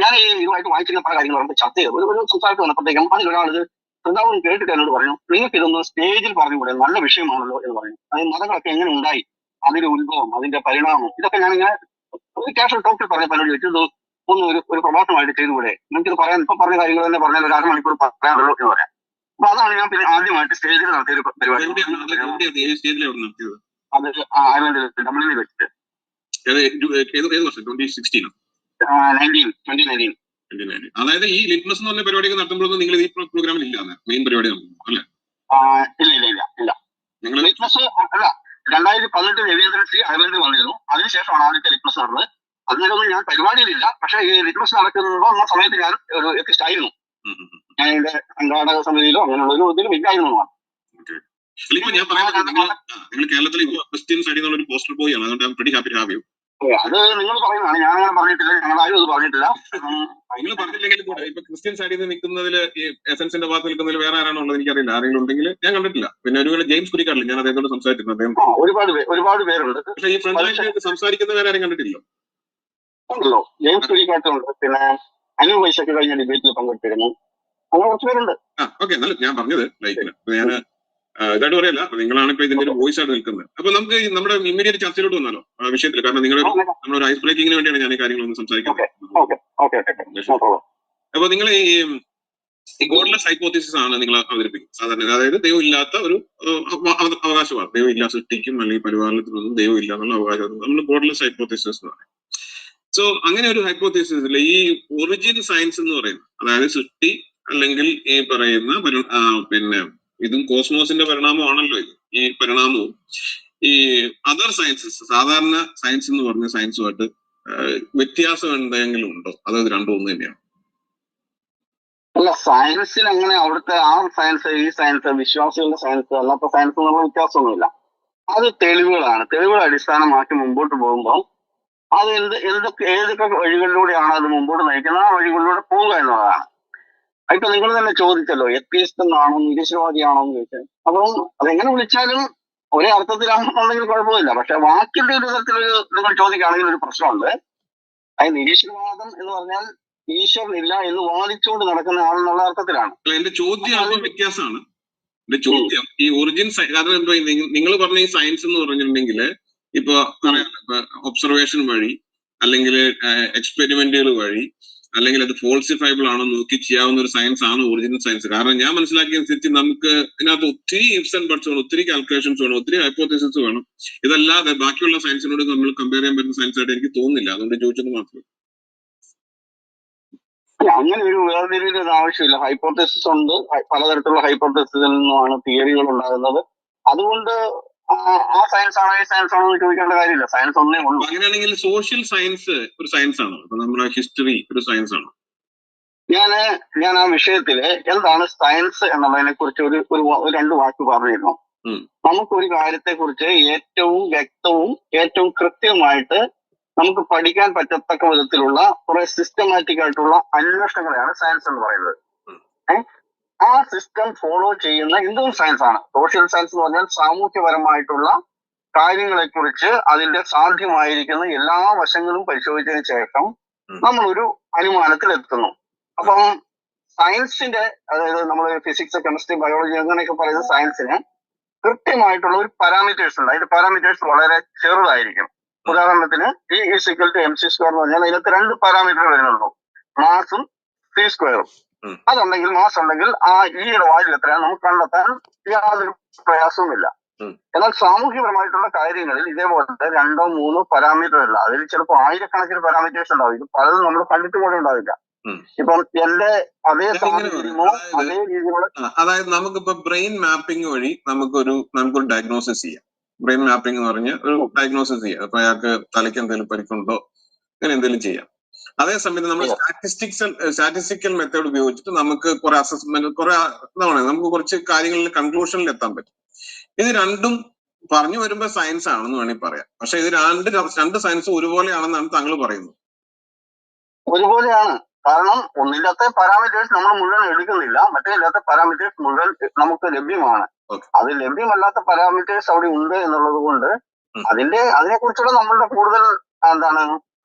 ഞാൻ ഈ ഇതുമായിട്ട് വായിക്കുന്ന പല കാര്യങ്ങളും നമുക്ക് ചർച്ച ചെയ്തു. ഒരു സംസാരത്തിൽ വന്നപ്പോഴത്തേക്കും അതിലൊരാൾ ഇത് ശ്രദ്ധാവും കേട്ടിട്ട് എന്നോട് പറഞ്ഞു, നിങ്ങൾക്ക് ഇതൊന്ന് സ്റ്റേജിൽ പറഞ്ഞുകൂടെ, നല്ല വിഷയമാണല്ലോ എന്ന് പറഞ്ഞു. അതായത് മതങ്ങളൊക്കെ എങ്ങനെ ഉണ്ടായി, അതിന്റെ ഉത്ഭവം, അതിന്റെ പരിണാമം, ഇതൊക്കെ ഞാനിങ്ങനെ ഒരു കാഷ്വൽ ടോക്കിൽ പറഞ്ഞപ്പോൾ എന്നോട് ചോദിച്ചത് ഒന്ന് ഒരു പ്രഭാഷണമായിട്ട് ചെയ്തുകൂടെ, നിങ്ങൾക്കിത് പറയാൻ ഇപ്പൊ പറഞ്ഞ കാര്യങ്ങൾ തന്നെ പറഞ്ഞാൽ ഒരു 1/2 മണിക്കൂർ പറയാനുള്ളൂ എന്ന് പറയാം. അപ്പൊ അതാണ് ഞാൻ പിന്നെ ആദ്യമായിട്ട് സ്റ്റേജിൽ നടത്തിയ ഒരു പരിപാടി. അത് അയർലൻഡിൽ ഡബ്ലിനിൽ വെച്ചിട്ട് 2019. അതായത് ഈ ലിറ്റ്മസ് എന്ന് പറഞ്ഞ പരിപാടിയൊക്കെ നടത്തുമ്പോഴൊന്നും നിങ്ങൾ ഈ പ്രോഗ്രാമിൽ ഇല്ല, മെയിൻ പരിപാടി അല്ലേ? ഇല്ല. ലിറ്റ്മസ് അല്ല, 2018 രവീന്ദ്രൻ സി അയർലൻഡിൽ വന്നിരുന്നു. അതിനുശേഷമാണ് ആദ്യത്തെ ലിറ്റ്മസ് നടന്നത്. അതിനൊന്നും ഞാൻ പരിപാടിയിലില്ല. പക്ഷെ ഈ ലിറ്റ്മസ് നടക്കുന്നുണ്ടോ എന്ന സമയത്ത് ഞാൻ ഒരു എത്തിസ്റ്റ് ആയിരുന്നു. ഞാൻ ഇതിന്റെ സംഘാടക സമിതിയിലോ അങ്ങനെയുള്ള ഒരു ഇതിലും ഇല്ലായിരുന്നു. ഞാൻ പറയുന്നത് നിങ്ങൾ കേരളത്തിൽ ക്രിസ്ത്യൻ സൈഡിൽ നിന്നുള്ള ഒരു പോസ്റ്റർ ബോയ് ആണ്. അതുകൊണ്ട് pretty happy to have you. അത് നിങ്ങൾ പറയുന്നതാണ്, ഞാൻ അങ്ങനെ പറഞ്ഞിട്ടില്ല, ഞങ്ങളാരും അത് പറഞ്ഞിട്ടില്ല. നിങ്ങൾ പറഞ്ഞില്ലെങ്കിൽ കൂടെ ഇപ്പൊ ക്രിസ്ത്യൻ സൈഡിൽ നിന്ന് നിൽക്കുന്നതിൽ ഈ എസൻസിന്റെ ഭാഗത്ത് നിൽക്കുന്നതിൽ വേറെ ആരാണോ ഉള്ളത് എനിക്കറിയില്ല. ആരെങ്കിലും ഉണ്ടെങ്കിൽ ഞാൻ കണ്ടിട്ടില്ല. പിന്നെ ഒരു ജെയിംസ് കുരിക്കാറില്ല, ഞാൻ അദ്ദേഹത്തോട് സംസാരിച്ചിട്ടുണ്ട്. അദ്ദേഹം ഒരുപാട് പേരുണ്ട്. പക്ഷേ ഈ ഫ്രണ്ട് സംസാരിക്കുന്ന വേറെ ആരും കണ്ടിട്ടില്ല. ഉണ്ടല്ലോ, ജെയിംസ് കുരിക്കാട്ടുണ്ട്, പിന്നെ അനു വൈശൊക്കെ കഴിഞ്ഞ ഡിബേറ്റിൽ പങ്കെടുത്തിരുന്നു, അങ്ങനെ കുറച്ച് പേരുണ്ട്. ഓക്കെ, എന്നാലും ഞാൻ പറഞ്ഞത് ലൈക്ക് ഞാൻ ഇതായിട്ട് പറയല്ല, നിങ്ങളാണ് ഇപ്പൊ ഇതിന്റെ ഒരു വോയിസ് ആയിട്ട് നിൽക്കുന്നത്. അപ്പൊ നമുക്ക് നമ്മുടെ ഇമ്മീഡിയറ്റ് ചർച്ചയിലോട്ട് വന്നാലോ വിഷയത്തിൽ. കാരണം നമ്മളൊരു ഐസ് ബ്രേക്കിങ്ങിന് വേണ്ടിയാണ് ഞാൻ ഈ കാര്യങ്ങളൊന്ന് സംസാരിക്കുന്നത്. അപ്പൊ നിങ്ങൾ ഈ ഗോഡ്ലെസ് ഹൈപ്പോത്തസിസ് ആണ് നിങ്ങൾ അവതരിപ്പിക്കുന്നത് സാധാരണ. അതായത് ദൈവം ഇല്ലാത്ത ഒരു അവകാശമാണ്, ദൈവം ഇല്ല സൃഷ്ടിക്കും അല്ലെങ്കിൽ പരിപാലനത്തിനൊന്നും ദൈവം ഇല്ല എന്നുള്ള അവകാശം നമ്മൾ ഗോഡ്ലെസ് ഹൈപ്പോത്തസിസ് എന്ന് പറയും. സോ അങ്ങനെ ഒരു ഹൈപ്പോത്തസിസിൽ ഈ ഒറിജിൻ സയൻസ് എന്ന് പറയുന്നത്, അതായത് സൃഷ്ടി അല്ലെങ്കിൽ ഈ പറയുന്ന പിന്നെ ഇതും കോസ്മോസിന്റെ പരിണാമമാണല്ലോ ഇത്. ഈ പരിണാമവും ഈ അതർ സയൻസസ്, സാധാരണ സയൻസ് എന്ന് പറഞ്ഞ സയൻസുമായിട്ട് വ്യത്യാസം എന്തെങ്കിലും ഉണ്ടോ? അത് രണ്ടും ഒന്ന് തന്നെയാണ്. അല്ല, സയൻസിന് അങ്ങനെ അവിടുത്തെ ആ സയൻസ്, ഈ സയൻസ്, വിശ്വാസികളുടെ സയൻസ്, അല്ലാത്ത സയൻസ് എന്നുള്ള വ്യത്യാസമൊന്നുമില്ല. അത് തെളിവുകളാണ്. തെളിവുകൾ അടിസ്ഥാനമാക്കി മുമ്പോട്ട് പോകുമ്പോൾ അത് ഏതൊക്കെ വഴികളിലൂടെയാണ് അത് മുമ്പോട്ട് നയിക്കുന്നത്, ആ വഴികളിലൂടെ പോവുക എന്നുള്ളതാണ്. ഇപ്പൊ നിങ്ങൾ തന്നെ ചോദിച്ചല്ലോ, എത്തിയിസ്റ്റ് എന്നാണോ നിരീശ്വരവാദിയാണോ എന്ന് ചോദിച്ചത്. അപ്പം അതെങ്ങനെ വിളിച്ചാലും ഒരേ അർത്ഥത്തിലാണെന്നുണ്ടെങ്കിൽ കുഴപ്പമില്ല. പക്ഷെ വാക്കിന്റെ ഒരു തരത്തിലൊരു നിങ്ങൾ ചോദിക്കുകയാണെങ്കിൽ ഒരു പ്രശ്നമുണ്ട്. അത് നിരീശ്വരവാദം എന്ന് പറഞ്ഞാൽ ഈശ്വരനില്ല എന്ന് വാദിച്ചുകൊണ്ട് നടക്കുന്ന ആളെന്നുള്ള അർത്ഥത്തിലാണ്. എന്റെ ചോദ്യം അല്പം വ്യത്യാസമാണ്. എന്റെ ചോദ്യം ഈ ഒറിജിൻ, കാരണം എന്തോ നിങ്ങൾ പറഞ്ഞ ഈ സയൻസ് എന്ന് പറഞ്ഞിട്ടുണ്ടെങ്കിൽ ഇപ്പൊ ഒബ്സർവേഷൻ വഴി, അല്ലെങ്കിൽ എക്സ്പെരിമെന്റുകൾ വഴി, അല്ലെങ്കിൽ അത് ഫോൾസിഫൈബിൾ ആണോ നോക്കി ചെയ്യാവുന്ന ഒരു സയൻസ് ആണ് ഒറിജിനൽ സയൻസ്. കാരണം ഞാൻ മനസ്സിലാക്കിയ അനുസരിച്ച് നമുക്ക് ഇതിനകത്ത് ഒത്തിരി ഇഫ്സ് ആൻഡ് ബട്ട്സ് വേണം, ഒത്തിരി കാൽക്കുലേഷൻസ് വേണം, ഒത്തിരി ഹൈപ്പോത്തസിസ് വേണം. ഇതല്ലാതെ ബാക്കിയുള്ള സയൻസിനോട് നമ്മൾ കമ്പയർ ചെയ്യാൻ പറ്റുന്ന സയൻസ് ആയിട്ട് എനിക്ക് തോന്നുന്നില്ല. അതുകൊണ്ട് ചോദിച്ചത് മാത്രമേ. അങ്ങനെ ഒരു വേർതിരിവിന്റെ ആവശ്യമില്ല. ഹൈപ്പോത്തസിസ് ഉണ്ട്, പലതരത്തിലുള്ള ഹൈപ്പോത്തസിസിൽ നിന്നുമാണ് തിയറികൾ ഉണ്ടാകുന്നത്. അതുകൊണ്ട് ആ സയൻസ് ആണോ ഈ സയൻസ് ആണോ എന്ന് ചോദിക്കേണ്ട കാര്യമില്ല. സയൻസ് ഒന്നേ ഉള്ളൂ. അങ്ങനെയാണെങ്കിൽ സോഷ്യൽ സയൻസ് ഒരു സയൻസ് ആണോ? ഇപ്പൊ നമ്മുടെ ഹിസ്റ്ററി ഒരു സയൻസ് ആണോ? ഞാൻ ആ വിഷയത്തില് എന്താണ് സയൻസ് എന്നുള്ളതിനെ കുറിച്ച് ഒരു 2 വാക്ക് പറഞ്ഞിരുന്നു. നമുക്കൊരു കാര്യത്തെ കുറിച്ച് ഏറ്റവും വ്യക്തവും ഏറ്റവും കൃത്യമായിട്ട് നമുക്ക് പഠിക്കാൻ പറ്റത്തക്ക വിധത്തിലുള്ള കുറെ സിസ്റ്റമാറ്റിക് ആയിട്ടുള്ള അന്വേഷണങ്ങളെയാണ് സയൻസ് എന്ന് പറയുന്നത്. ആ സിസ്റ്റം ഫോളോ ചെയ്യുന്ന എന്തും സയൻസ് ആണ്. സോഷ്യൽ സയൻസ് എന്ന് പറഞ്ഞാൽ സാമൂഹ്യപരമായിട്ടുള്ള കാര്യങ്ങളെ കുറിച്ച് അതിന്റെ സാധ്യമായിരിക്കുന്ന എല്ലാ വശങ്ങളും പരിശോധിച്ചതിന് ശേഷം നമ്മളൊരു അനുമാനത്തിൽ എത്തുന്നു. അപ്പം സയൻസിന്റെ, അതായത് നമ്മൾ ഫിസിക്സ്, കെമിസ്ട്രി, ബയോളജി അങ്ങനെയൊക്കെ പറയുന്ന സയൻസിന് കൃത്യമായിട്ടുള്ള ഒരു പാരാമീറ്റേഴ്സ് ഉണ്ട്. അതിന്റെ പാരാമീറ്റേഴ്സ് വളരെ ചെറുതായിരിക്കും. ഉദാഹരണത്തിന് E=mc² എന്ന് പറഞ്ഞാൽ അതിനകത്ത് 2 പാരാമീറ്റർ വരുന്നുള്ളൂ, മാസും c². അതുണ്ടെങ്കിൽ, മാസ് ഉണ്ടെങ്കിൽ ആ ഈയുടെ വാല്യൂ എത്രയാണ് നമുക്ക് കണ്ടെത്താൻ യാതൊരു പ്രയാസവുമില്ല. എന്നാൽ സാമൂഹ്യപരമായിട്ടുള്ള കാര്യങ്ങളിൽ ഇതേപോലത്തെ 2 or 3 പാരാമീറ്റർ അല്ല, അതിൽ ചിലപ്പോൾ ആയിരക്കണക്കിന് പാരാമീറ്റേഴ്സ് ഉണ്ടാവും. ഇത് പലതും നമ്മൾ കണ്ടിട്ട് കൂടെ ഉണ്ടാവില്ല. ഇപ്പം എന്റെ അതേ സാഹചര്യമോ അതേ രീതിയിലുള്ള, അതായത് നമുക്കിപ്പോ ബ്രെയിൻ മാപ്പിംഗ് വഴി നമുക്കൊരു ഡയഗ്നോസിസ് ചെയ്യാം. ബ്രെയിൻ മാപ്പിംഗ് എന്ന് പറഞ്ഞ ഒരു ഡയഗ്നോസിസ് ചെയ്യാം. അപ്പൊ അയാൾക്ക് തലയ്ക്ക് എന്തെങ്കിലും പരിക്കുണ്ടോ, അങ്ങനെ എന്തെങ്കിലും ചെയ്യാം. അതേസമയത്ത് നമ്മൾ സ്റ്റാറ്റിസ്റ്റിക്കൽ മെത്തേഡ് ഉപയോഗിച്ചിട്ട് നമുക്ക് കുറെ അസസ്മെന്റ്, നമുക്ക് കുറച്ച് കാര്യങ്ങളിൽ കൺക്ലൂഷനിൽ എത്താൻ പറ്റും. ഇത് രണ്ടും പറഞ്ഞു വരുമ്പോ സയൻസ് ആണെന്ന് വേണമെങ്കിൽ പറയാം. പക്ഷെ ഇത് രണ്ട് സയൻസ് ഒരുപോലെയാണെന്നാണ് താങ്കൾ പറയുന്നത്. ഒരുപോലെയാണ്. കാരണം ഒന്നില്ലാത്ത പാരാമീറ്റേഴ്സ് നമ്മൾ മുഴുവൻ എടുക്കുന്നില്ല, മറ്റേല്ലാത്ത പാരാമീറ്റേഴ്സ് മുഴുവൻ നമുക്ക് ലഭ്യമാണ്. അത് ലഭ്യമല്ലാത്ത പാരാമീറ്റേഴ്സ് അവിടെ ഉണ്ട് എന്നുള്ളത് കൊണ്ട് അതിനെ കുറിച്ചുള്ള നമ്മളുടെ കൂടുതൽ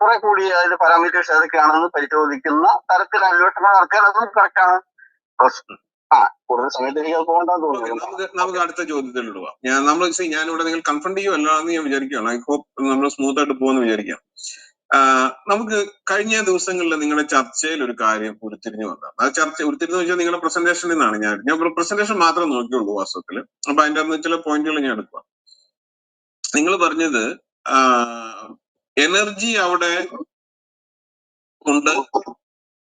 കുറെ കൂടി അതിന്റെ പാരാമീറ്റേഴ്സ് ഏതൊക്കെയാണെന്ന് പരിശോധിക്കുന്ന തരത്തിൽ അന്വേഷണം നടത്തിയാൽ അതും കറക്റ്റ് ആണ്. കൂടുതൽ സമയത്തേക്ക് അത് പോകണ്ടെന്ന് തോന്നുന്നു. നമുക്ക് അടുത്ത ചോദ്യത്തിലോട്ട് പോവാം. ഞാനിവിടെ നിങ്ങൾ കൺഫണ്ട് ചെയ്യുമല്ലോ എന്ന് ഞാൻ വിചാരിക്കുകയാണ്. ഐ ഹോപ്പ് നമ്മൾ സ്മൂത്ത് ആയിട്ട് പോകുമെന്ന് വിചാരിക്കാം. നമുക്ക് കഴിഞ്ഞ ദിവസങ്ങളിൽ നിങ്ങളുടെ ചർച്ചയിൽ ഒരു കാര്യം ഉരുത്തിരിഞ്ഞു വന്നതാണ്. അത് ഉരുത്തിരിഞ്ഞു വെച്ചാൽ നിങ്ങളുടെ പ്രസന്റേഷനിൽ നിന്നാണ്. ഞാൻ പ്രസന്റേഷൻ മാത്രമേ നോക്കിയുള്ളൂ വാസ്തവത്തിൽ. അപ്പൊ അതിന്റെ അകത്ത് ചില പോയിന്റുകൾ ഞാൻ എടുക്കുക. നിങ്ങൾ പറഞ്ഞത് എനർജി അവിടെ ഉണ്ട്,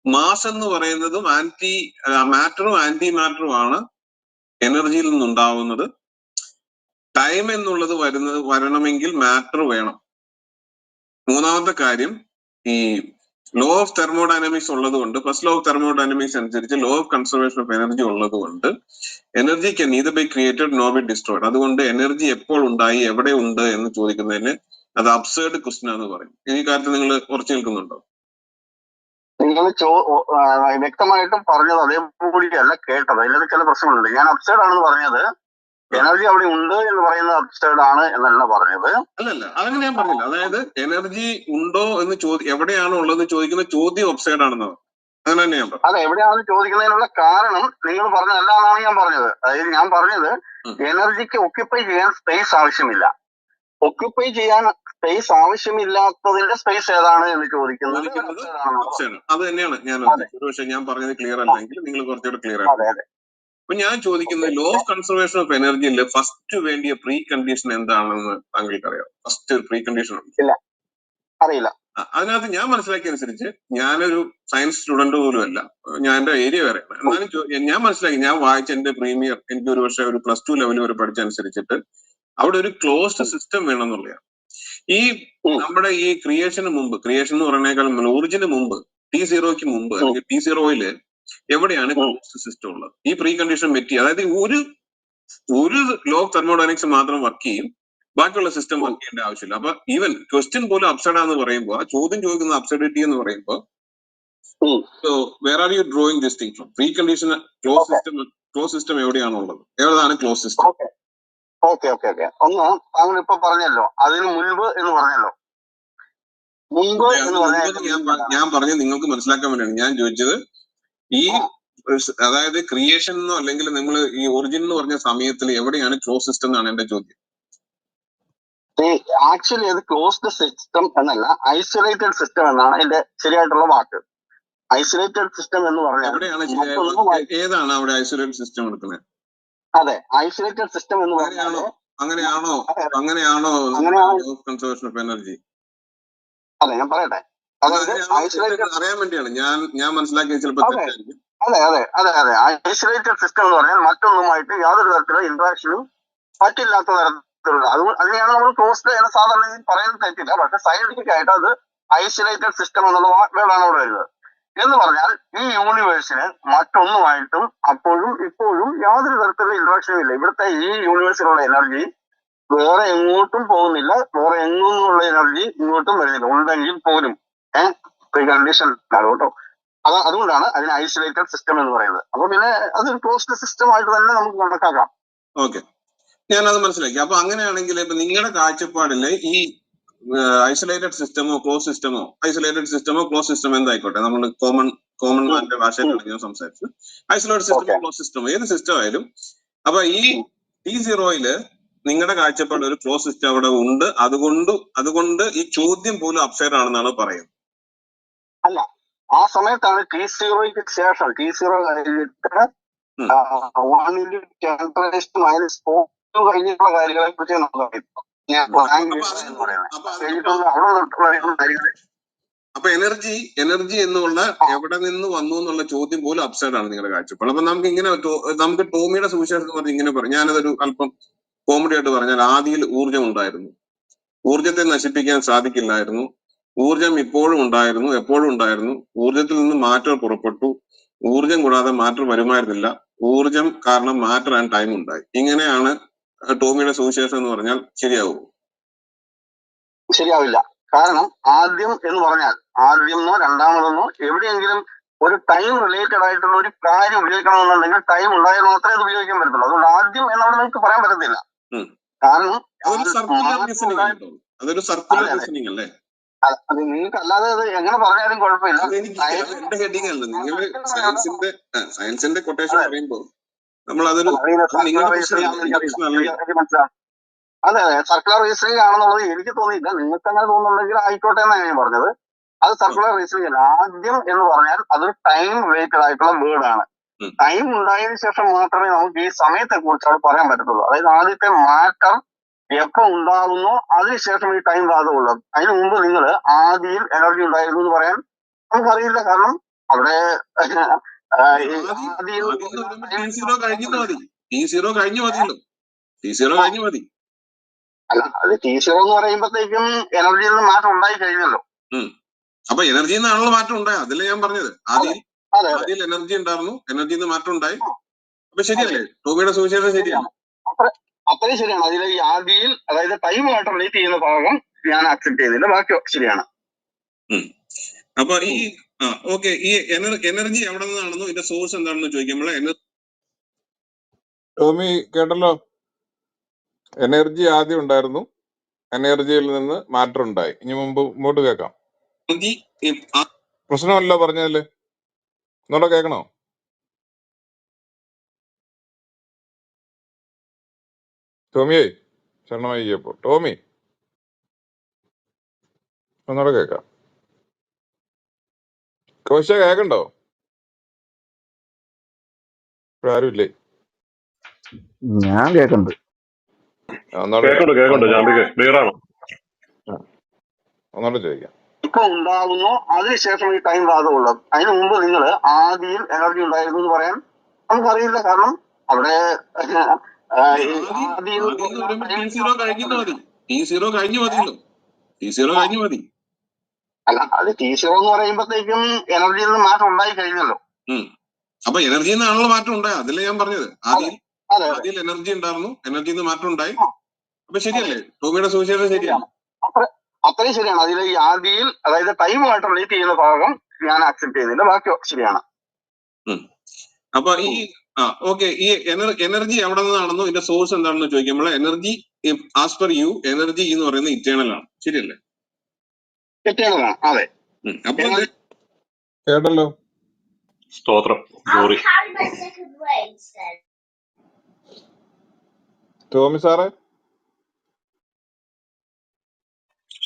മാസ് എന്ന് പറയുന്നതും മാറ്ററും ആന്റി മാറ്ററും ആണ് എനർജിയിൽ നിന്നുണ്ടാവുന്നത്. ടൈം എന്നുള്ളത് വരണമെങ്കിൽ മാറ്റർ വേണം. മൂന്നാമത്തെ കാര്യം, ഈ ലോ ഓഫ് തെർമോഡൈനാമിക്സ് ഉള്ളത് കൊണ്ട്, ഫസ്റ്റ് ലോ ഓഫ് തെർമോഡൈനാമിക്സ് അനുസരിച്ച് law of conservation of energy ഉള്ളത് കൊണ്ട് energy can neither be created nor B destroyed. അതുകൊണ്ട് എനർജി എപ്പോൾ ഉണ്ടായി, എവിടെ ഉണ്ട് എന്ന് ചോദിക്കുന്നതിന് അത് അബ്സേർഡ് ക്വസ്റ്റ്യൻ ആണെന്ന് പറയും. ഈ കാര്യത്തിൽ നിങ്ങൾ ഉറച്ചു നിൽക്കുന്നുണ്ടോ? നിങ്ങൾ വ്യക്തമായിട്ടും പറഞ്ഞത് അതേപോലെയല്ല കേട്ടത്. അതിനകത്ത് ചില പ്രശ്നങ്ങളുണ്ട്. ഞാൻ അബ്സേർഡ് ആണെന്ന് പറഞ്ഞത് എനർജി അവിടെ ഉണ്ട് എന്ന് പറയുന്നത് അബ്സേർഡ് ആണ് എന്നല്ല പറഞ്ഞത്. അല്ലല്ല, അതങ്ങനെ ഞാൻ പറഞ്ഞില്ല. അതായത് എനർജി ഉണ്ടോ എന്ന് എവിടെയാണോ ഉള്ളത് ചോദിക്കുന്ന ചോദ്യം അബ്സേർഡ് ആണെന്ന് അങ്ങനെ തന്നെ ഞാൻ പറഞ്ഞു. അതെ, എവിടെയാണെന്ന് ചോദിക്കുന്നതിനുള്ള കാരണം നിങ്ങൾ പറഞ്ഞതല്ല എന്നാണ് ഞാൻ പറഞ്ഞത്. അതായത് ഞാൻ പറഞ്ഞത് എനർജിക്ക് ഒക്യുപ്പൈ ചെയ്യാൻ സ്പേസ് ആവശ്യമില്ല. ഒക്യുപ്പൈ ചെയ്യാൻ സ്പേസ് ആവശ്യമില്ലാത്തതിന്റെ സ്പേസ് ഏതാണ് എന്ന് ചോദിക്കുന്നത് അത് തന്നെയാണ് ഞാൻ പക്ഷെ ഞാൻ പറഞ്ഞത് ക്ലിയർ അല്ലെങ്കിൽ നിങ്ങൾ കുറച്ചുകൂടെ ക്ലിയർ ആണ്. അപ്പൊ ഞാൻ ചോദിക്കുന്നത് ലോ ഓഫ് കൺസർവേഷൻ ഓഫ് എനർജിയിൽ ഫസ്റ്റ് വേണ്ടിയ പ്രീ കണ്ടീഷൻ എന്താണെന്ന് താങ്കൾക്ക് അറിയാം? ഫസ്റ്റ് ഒരു പ്രീ കണ്ടീഷൻ അറിയില്ല. അതിനകത്ത് ഞാൻ മനസ്സിലാക്കിയ അനുസരിച്ച്, ഞാനൊരു സയൻസ് സ്റ്റുഡന്റ് പോലും അല്ല, ഞാൻ എന്റെ ഏരിയ വേറെ. എന്നാലും ഞാൻ മനസ്സിലാക്കി, ഞാൻ വായിച്ച എന്റെ പ്രീമിയർ, എനിക്ക് ഒരു പക്ഷേ ഒരു +2 ലെവൽ വരെ പഠിച്ചനുസരിച്ചിട്ട് അവിടെ ഒരു ക്ലോസ്ഡ് സിസ്റ്റം വേണമെന്നുള്ളതാണ്. ഈ നമ്മുടെ ഈ ക്രിയേഷന് മുമ്പ്, ക്രിയേഷൻ എന്ന് പറയുന്നേക്കാളും ഒറിജിന് മുമ്പ്, T0ക്ക് മുമ്പ് അല്ലെങ്കിൽ T0യില് എവിടെയാണ് ക്ലോസ്ഡ് സിസ്റ്റം ഉള്ളത്. ഈ പ്രീ കണ്ടീഷൻ മെറ്റി, അതായത് ഒരു ലോ ഓഫ് തെർമോഡൈനാമിക്സ് മാത്രം വർക്ക് ചെയ്യും, ബാക്കിയുള്ള സിസ്റ്റം വർക്ക് ചെയ്യേണ്ട ആവശ്യമില്ല. അപ്പൊ ഈവൻ ക്വസ്റ്റ്യൻ പോലും അപ്സൈഡ് ആണെന്ന് പറയുമ്പോൾ, ആ ചോദ്യം ചോദിക്കുന്ന അബ്സർഡിറ്റി എന്ന് പറയുമ്പോൾ, where are you drawing this thing from? Precondition close system എവിടെയാണുള്ളത്? ഏതാണ് ക്ലോസ് സിസ്റ്റം? ഓക്കെ ഒന്ന് താങ്കൾ ഇപ്പൊ പറഞ്ഞല്ലോ, അതിന് മുൻപ് എന്ന് പറഞ്ഞല്ലോ. മുൻപ് എന്ന് പറഞ്ഞാൽ ഞാൻ പറഞ്ഞത് നിങ്ങൾക്ക് മനസ്സിലാക്കാൻ വേണ്ടിയാണ് ഞാൻ ചോദിച്ചത്. ഈ അതായത് ക്രിയേഷൻ എന്നോ അല്ലെങ്കിൽ നിങ്ങൾ ഈ ഒറിജിൻ എന്ന് പറഞ്ഞ സമയത്തിൽ എവിടെയാണ് ക്ലോസ് സിസ്റ്റം എന്നാണ് എന്റെ ചോദ്യം. ആക്ച്വലി അത് ക്ലോസ്ഡ് സിസ്റ്റം എന്നല്ല, ഐസൊലേറ്റഡ് സിസ്റ്റം എന്നാണ് എന്റെ ശരിയായിട്ടുള്ള വാക്ക്. ഐസൊലേറ്റഡ് സിസ്റ്റം എന്ന് പറഞ്ഞാൽ ഏതാണ് അവിടെ ഐസൊലേറ്റഡ് സിസ്റ്റം എടുക്കുന്നത്? അതെ, ഐസൊലേറ്റഡ് സിസ്റ്റം എന്ന് പറഞ്ഞാൽ അങ്ങനെയാണോ കൺസർവേഷൻ ഓഫ് എനർജി? അതെ, ഞാൻ പറയട്ടെ. അറിയാൻ വേണ്ടിയാണ് ഞാൻ മനസ്സിലാക്കിയത്. ചിലപ്പോൾ അതെ ഐസൊലേറ്റഡ് സിസ്റ്റം എന്ന് പറഞ്ഞാൽ മറ്റൊന്നുമായിട്ട് യാതൊരു തരത്തിലുള്ള ഇന്ററാക്ഷനും പറ്റില്ലാത്ത തരത്തിലുള്ള, അതിനെയാണ് നമ്മൾ ക്ലോസ്ഡ് എന്ന് സാധാരണ പറയുന്നത് തെറ്റില്ല. പക്ഷെ സയന്റിഫിക് ആയിട്ട് അത് ഐസൊലേറ്റഡ് സിസ്റ്റം എന്നുള്ള വേർഡാണ് അവിടെ വരുന്നത്. എന്ന് പറഞ്ഞാൽ ഈ യൂണിവേഴ്സിന് മറ്റൊന്നുമായിട്ടും അപ്പോഴും ഇപ്പോഴും യാതൊരു തരത്തിലുള്ള ഇന്ററാക്ഷനും ഇല്ല. ഇവിടുത്തെ ഈ യൂണിവേഴ്സിലുള്ള എനർജി വേറെ എങ്ങോട്ടും പോകുന്നില്ല, വേറെ എങ്ങുമുള്ള എനർജി ഇങ്ങോട്ടും വരുന്നില്ല. ഉണ്ടെങ്കിൽ പോലും കണ്ടീഷൻ കേട്ടോ. അതുകൊണ്ടാണ് അതിന് ഐസൊലേറ്റഡ് സിസ്റ്റം എന്ന് പറയുന്നത്. അപ്പൊ പിന്നെ അതൊരു ക്ലോസ്ഡ് സിസ്റ്റം ആയിട്ട് തന്നെ നമുക്ക് കണക്കാക്കാം. ഓക്കെ, ഞാനത് മനസ്സിലാക്കി. അപ്പൊ അങ്ങനെയാണെങ്കിൽ ഇപ്പൊ നിങ്ങളുടെ കാഴ്ചപ്പാടില് ഈ ഐസൊലേറ്റഡ് സിസ്റ്റമോ ക്ലോസ് സിസ്റ്റമോ എന്തായിക്കോട്ടെ, നമ്മൾ കോമൺ മാന്റെ ഭാഷയിലാണ് ഞാൻ സംസാരിച്ചത്. ഐസൊലേറ്റഡ് സിസ്റ്റമോ ക്ലോസ് സിസ്റ്റമോ ഏത് സിസ്റ്റം ആയാലും, അപ്പൊ ഈ T0 നിങ്ങളുടെ കാഴ്ചപ്പാട് ഒരു ക്ലോസ് സിസ്റ്റം അവിടെ ഉണ്ട്, അതുകൊണ്ട് ഈ ചോദ്യം പോലും അപ്സൈഡ് ആണെന്നാണ് പറയുന്നത്. അല്ല, ആ സമയത്താണ് T0 ശേഷം T0 കഴിഞ്ഞിട്ട് 1 × 10⁻⁴ കഴിഞ്ഞിട്ടുള്ള കാര്യങ്ങളെ കുറിച്ച് നമുക്ക് അപ്പൊ എനർജി എന്നുള്ള എവിടെ നിന്ന് വന്നു എന്നുള്ള ചോദ്യം പോലും അപ്സൈഡ് ആണ് നിങ്ങളുടെ കാഴ്ചപ്പാട്. അപ്പൊ നമുക്ക് ടോമിയുടെ സുവിശേഷം പറഞ്ഞ് ഇങ്ങനെ പറയും. ഞാനതൊരു അല്പം കോമഡി ആയിട്ട് പറഞ്ഞാൽ, ആദിയിൽ ഊർജം ഉണ്ടായിരുന്നു, ഊർജത്തെ നശിപ്പിക്കാൻ സാധിക്കില്ലായിരുന്നു, ഊർജം ഇപ്പോഴും ഉണ്ടായിരുന്നു, എപ്പോഴും ഉണ്ടായിരുന്നു, ഊർജത്തിൽ നിന്ന് മാറ്റം പുറപ്പെട്ടു, ഊർജം കൂടാതെ മാറ്റം വരുമായിരുന്നില്ല, ഊർജം കാരണം മാറ്റർ ആൻഡ് ടൈം ഉണ്ടായി. ഇങ്ങനെയാണ് ടോമിയുടെ സുവിശേഷം എന്ന് പറഞ്ഞാൽ ശരിയാവും? ശരിയാവില്ല. കാരണം ആദ്യം എന്ന് പറഞ്ഞാൽ ആദ്യമെന്നോ രണ്ടാമതെന്നോ എവിടെയെങ്കിലും ഒരു ടൈം റിലേറ്റഡ് ആയിട്ടുള്ള ഒരു കാര്യം ഉപയോഗിക്കണമെന്നുണ്ടെങ്കിൽ ടൈം ഉണ്ടായാൽ മാത്രമേ അത് ഉപയോഗിക്കാൻ പറ്റത്തുള്ളൂ. അതുകൊണ്ട് ആദ്യം എന്നവിടെ നമുക്ക് പറയാൻ പറ്റത്തില്ല. കാരണം അതൊരു സർക്കുലർ റീസണിംഗ് അല്ലേ? അത് നിങ്ങൾക്ക് അല്ലാതെ അത് എങ്ങനെ പറഞ്ഞാലും കുഴപ്പമില്ല. എന്റെ ഹെഡിങ് അല്ല, നിങ്ങൾ സയൻസിന്റെ കൊട്ടേഷൻ പറയുമ്പോൾ നമ്മൾ അതൊരു അതെ സർക്കുലർ റീസണിംഗ് ആണെന്നുള്ളത് എനിക്ക് തോന്നിയില്ല. നിങ്ങൾക്ക് അങ്ങനെ തോന്നുന്നുണ്ടെങ്കിൽ ആയിക്കോട്ടെ എന്നാണ് ഞാൻ പറഞ്ഞത്. അത് സർക്കുലർ റീസണിംഗ് അല്ല. ആദ്യം എന്ന് പറഞ്ഞാൽ അതൊരു ടൈം റിലേറ്റഡ് ആയിട്ടുള്ള വേർഡാണ്. ടൈം ഉണ്ടായതിനു ശേഷം മാത്രമേ നമുക്ക് ഈ സമയത്തെ കുറിച്ച് അത് പറയാൻ പറ്റത്തുള്ളൂ. അതായത് ആദ്യത്തെ മാറ്റം എപ്പോ ഉണ്ടാകുന്നോ അതിനുശേഷം ഈ ടൈം ബാധമുള്ളൂ. അതിനു മുമ്പ് നിങ്ങൾ ആദിയിൽ എനർജി ഉണ്ടായിരുന്നു എന്ന് പറയാൻ നമുക്കറിയില്ല. കാരണം അവിടെ അല്ല, അത് T0 എന്ന് പറയുമ്പോഴത്തേക്കും എനർജിയിൽ നിന്ന് മാറ്റം ഉണ്ടായി കഴിഞ്ഞല്ലോ. അപ്പൊ എനർജിയിൽ നിന്നാണല്ലോ മാറ്റം ഉണ്ടായത്. അതല്ലേ ഞാൻ പറഞ്ഞത്. ആദ്യം എനർജി ഉണ്ടായിരുന്നു, എനർജിയിൽ നിന്ന് മാറ്റം ഉണ്ടായി. അപ്പൊ ശരിയല്ലേ ടോമിയുടെ സുവിശേഷം? ശരിയാണ്, അത്രയും ശരിയാണ്. അതിൽ ഈ ആദിയിൽ അതായത് ടൈമുമായിട്ട് റിലേറ്റ് ചെയ്യുന്ന ഭാഗം ഞാൻ അക്സെപ്റ്റ് ചെയ്തില്ല, ബാക്കി ശരിയാണ്. അപ്പൊ ഈ ഓക്കെ, ഈ എനർജി എവിടെ നിന്നാണെന്നോ ഇതിന്റെ സോഴ്സ് എന്താണെന്ന് ചോദിക്കുമ്പോൾ ടോമി കേട്ടല്ലോ, എനർജി ആദ്യം ഉണ്ടായിരുന്നു, എനർജിയിൽ നിന്ന് മാറ്റം ഉണ്ടായി. ഇനി മുമ്പോട്ട് കേൾക്കാം. പ്രശ്നമല്ലോ പറഞ്ഞല്ലേ, ഒന്നുകൂടെ കേൾക്കണോ? ടോമിയേ ശരണമായിപ്പോ ടോമി ഒന്നുകൂടെ കേൾക്കാം. കോശ കേൾക്കണ്ടോ? ഇവിടെ ആരും ഇല്ലേ? ഞാൻ കേൾക്കണ്ട്. ഒന്നുകൂടെ ചോദിക്കാം. ഇപ്പൊ ഉണ്ടാകുന്നോ അതിനുശേഷം ഈ ടൈം ബാധമുള്ളൂ. അതിനു മുമ്പ് നിങ്ങൾ ആദിയിൽ എനർജി ഉണ്ടായിരുന്നു എന്ന് പറയാൻ നമുക്കറിയില്ല. കാരണം അവിടെ അല്ല, അത് T0 എന്ന് പറയുമ്പോഴത്തേക്കും എനർജിയിൽ നിന്ന് മാറ്റം ഉണ്ടായി കഴിഞ്ഞല്ലോ. അപ്പൊ എനർജിയിൽ നിന്നാണല്ലോ മാറ്റം ഉണ്ടായത്. അതല്ലേ ഞാൻ പറഞ്ഞത്. അതെ അതെ അതെ ആദ്യം എനർജി ഉണ്ടായിരുന്നു, എനർജിയിൽ നിന്ന് മാറ്റം ഉണ്ടായി. ആ, അപ്പൊ ശരിയല്ലേ, ടോമിയുടെ സുവിശേഷം ശരിയല്ലേ? ശരിയാണ്. അത്രയും ശരിയാണ്. അതിൽ ഈ ആദിയിൽ അതായത് ടൈമുമായിട്ട് റിലേറ്റ് ചെയ്യുന്ന ഭാഗം ഞാൻ അക്സെപ്റ്റ് ചെയ്യുന്നില്ല, ബാക്കി ശരിയാണ്. ഉം. അപ്പൊ ഈ ഓക്കെ, ഈ എനർജി എവിടെ നിന്നാണെന്നോ ഇതിന്റെ സോഴ്സ് എന്താണെന്ന് ചോദിക്കും. നമ്മളെ energy as per you energy എന്ന് പറയുന്നത് ഇറ്റേണൽ ആണ്, ശരിയല്ലേ? തെറ്റാണ്. അതെ അപ്പൊ എനർജി കേട്ടല്ലോ. സ്തോത്രം. ഗ്ലോറി. ടോമി സാറേ,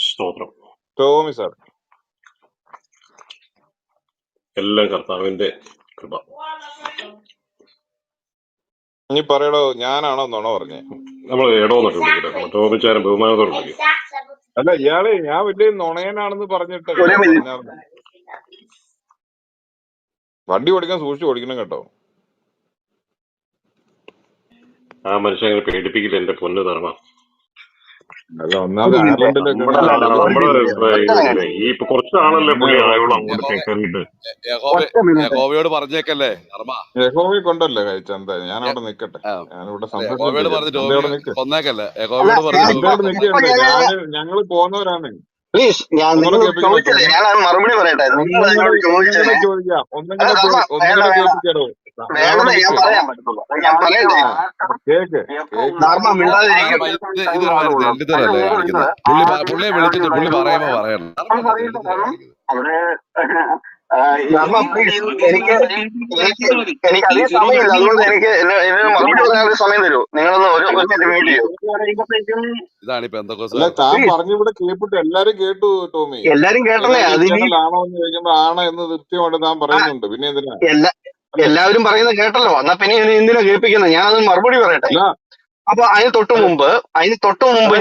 സ്തോത്രം. ടോമി സാർ, എല്ലാം കർത്താവിന്റെ കൃപ. ഇനി പറയടോ, ഞാനാണോ നുണ പറഞ്ഞേ? നമ്മൾ ഇടവന്നൊക്കെ വിളിക്കട്ടെ, ടോമിച്ചാരം ബഹുമാനത്തോടെ വിളിക്കും. അല്ല, ഇയാളെ ഞാൻ വലിയ നുണയനാണെന്ന് പറഞ്ഞിട്ടല്ല ഒരു മിനിറ്റ് പറഞ്ഞായിരുന്നു. വണ്ടി ഓടിക്കാൻ സൂക്ഷിച്ച് ഓടിക്കണം കേട്ടോ. ആ മനുഷ്യൻ അങ്ങനെ പേടിപ്പിക്കില്ല എന്റെ പൊന്നു ധർമ്മ. അല്ല, ഒന്നാമത് ഒരു മിനിറ്റ് അയർലൻഡിലൊക്കെ നമ്മുടെ അല്ല അല്ല ഒരു നമ്മുടെ മിനിറ്റ് ഒറ്റ ഇതില്ലേ മിനിറ്റ് ഈ ഇപ്പൊ കുറച്ച് ആളല്ലേ പുള്ളി നിങ്ങൾ ആയുള്ളൂ, യഹോവ അങ്ങോട്ട് കയറിയിട്ട്. ഒറ്റ മിനിറ്റ് യഹോവയോട് പറഞ്ഞേക്കല്ലേ ധർമ്മ. യഹോവയെ കൊണ്ടല്ലേ ചന്ത? ഞാൻ അവിടെ നിക്കട്ടെ, ആ, ഞാനിവിടെ അല്ല യഹോവയോട് സംസാരിച്ചോണ്ടിരിക്കട്ടെ. പറഞ്ഞ് ചന്ത ടോമി അവിടെ നിക്ക്, കൊന്നേക്കല്ലേ. അല്ല യഹോവയോട് പറഞ്ഞ് ഞാൻ ചന്ത ടോമി അവിടെ ഇപ്പൊ നിൽക്കണ്ടേ. ഞങ്ങള് പോകുന്നവരാണ്. പ്ലീസ് ഞാൻ ഒന്നുകൂടെ നിങ്ങൾ കേൾപ്പിക്കണോ ചോദിച്ചല്ലേ, ടോമി? ഞാൻ അത് മറുപടി പറയട്ടെ. നിങ്ങൾ എന്നോട് ചോദിച്ചതിന് ചോദിക്കാം. ഒന്നും അല്ല കൂടെ ധർമ്മ വേണ്ട ഒന്നും കൂടെ വേണ്ട കേൾപ്പിക്കാടോ. വേണ്ടത് ഞാൻ നിക്ക്, പറയാൻ പറ്റത്തുള്ളൂ. അത് ഞാൻ പറയട്ടെ. കേക്ക് ധർമ്മ ധർമ്മ മിണ്ടാതിരിക്കും. ഇതൊരു മാതിരി തെണ്ടിത്തരല്ലേ കാണിക്കുന്നത്. പുള്ളിയെ വിളിച്ചിട്ട് പുള്ളി പറയുമ്പോ പറയണം. ധർമ്മ എന്താ തെണ്ടിത്തരം കാണിക്കുന്നത്? അവിടെ ധർമ്മ പ്ലീസ് എനിക്ക് എനിക്ക് എനിക്ക് അധികം സമയമില്ല, അതുകൊണ്ട് എനിക്ക് എന്നെ മറുപടി പറയാനുള്ള സമയം തരൂ. നിങ്ങളൊന്ന് ഒരു മിനിറ്റ് വെയിറ്റ് ചെയ്യൂ. ഇതാണ് ഈ അല്ല, പെന്തക്കോസുകാർ താൻ പറയുന്നത്. പറഞ്ഞു ഇവിടെ കേൾപ്പിട്ട് എല്ലാരും കേട്ടു ടോമി. എല്ലാരും കേട്ടല്ലേ? എനർജി അതിന് ഇറ്റേണൽ ആണോ എന്ന് ചോദിക്കുമ്പോ ആണ് എന്ന് കൃത്യമായിട്ട് താൻ പറയുന്നുണ്ട്. പിന്നെ എന്തിനാ? എല്ലാ അല്ലേ? എല്ലാവരും പറയുന്നത് കേട്ടല്ലോ. എന്നാ പിന്നെ ഇനി എന്തിനാ കേൾപ്പിക്കുന്നത്? ഞാനത് മറുപടി പറയട്ടെ. അല്ല, അപ്പൊ അതിന് തൊട്ട് മുമ്പ്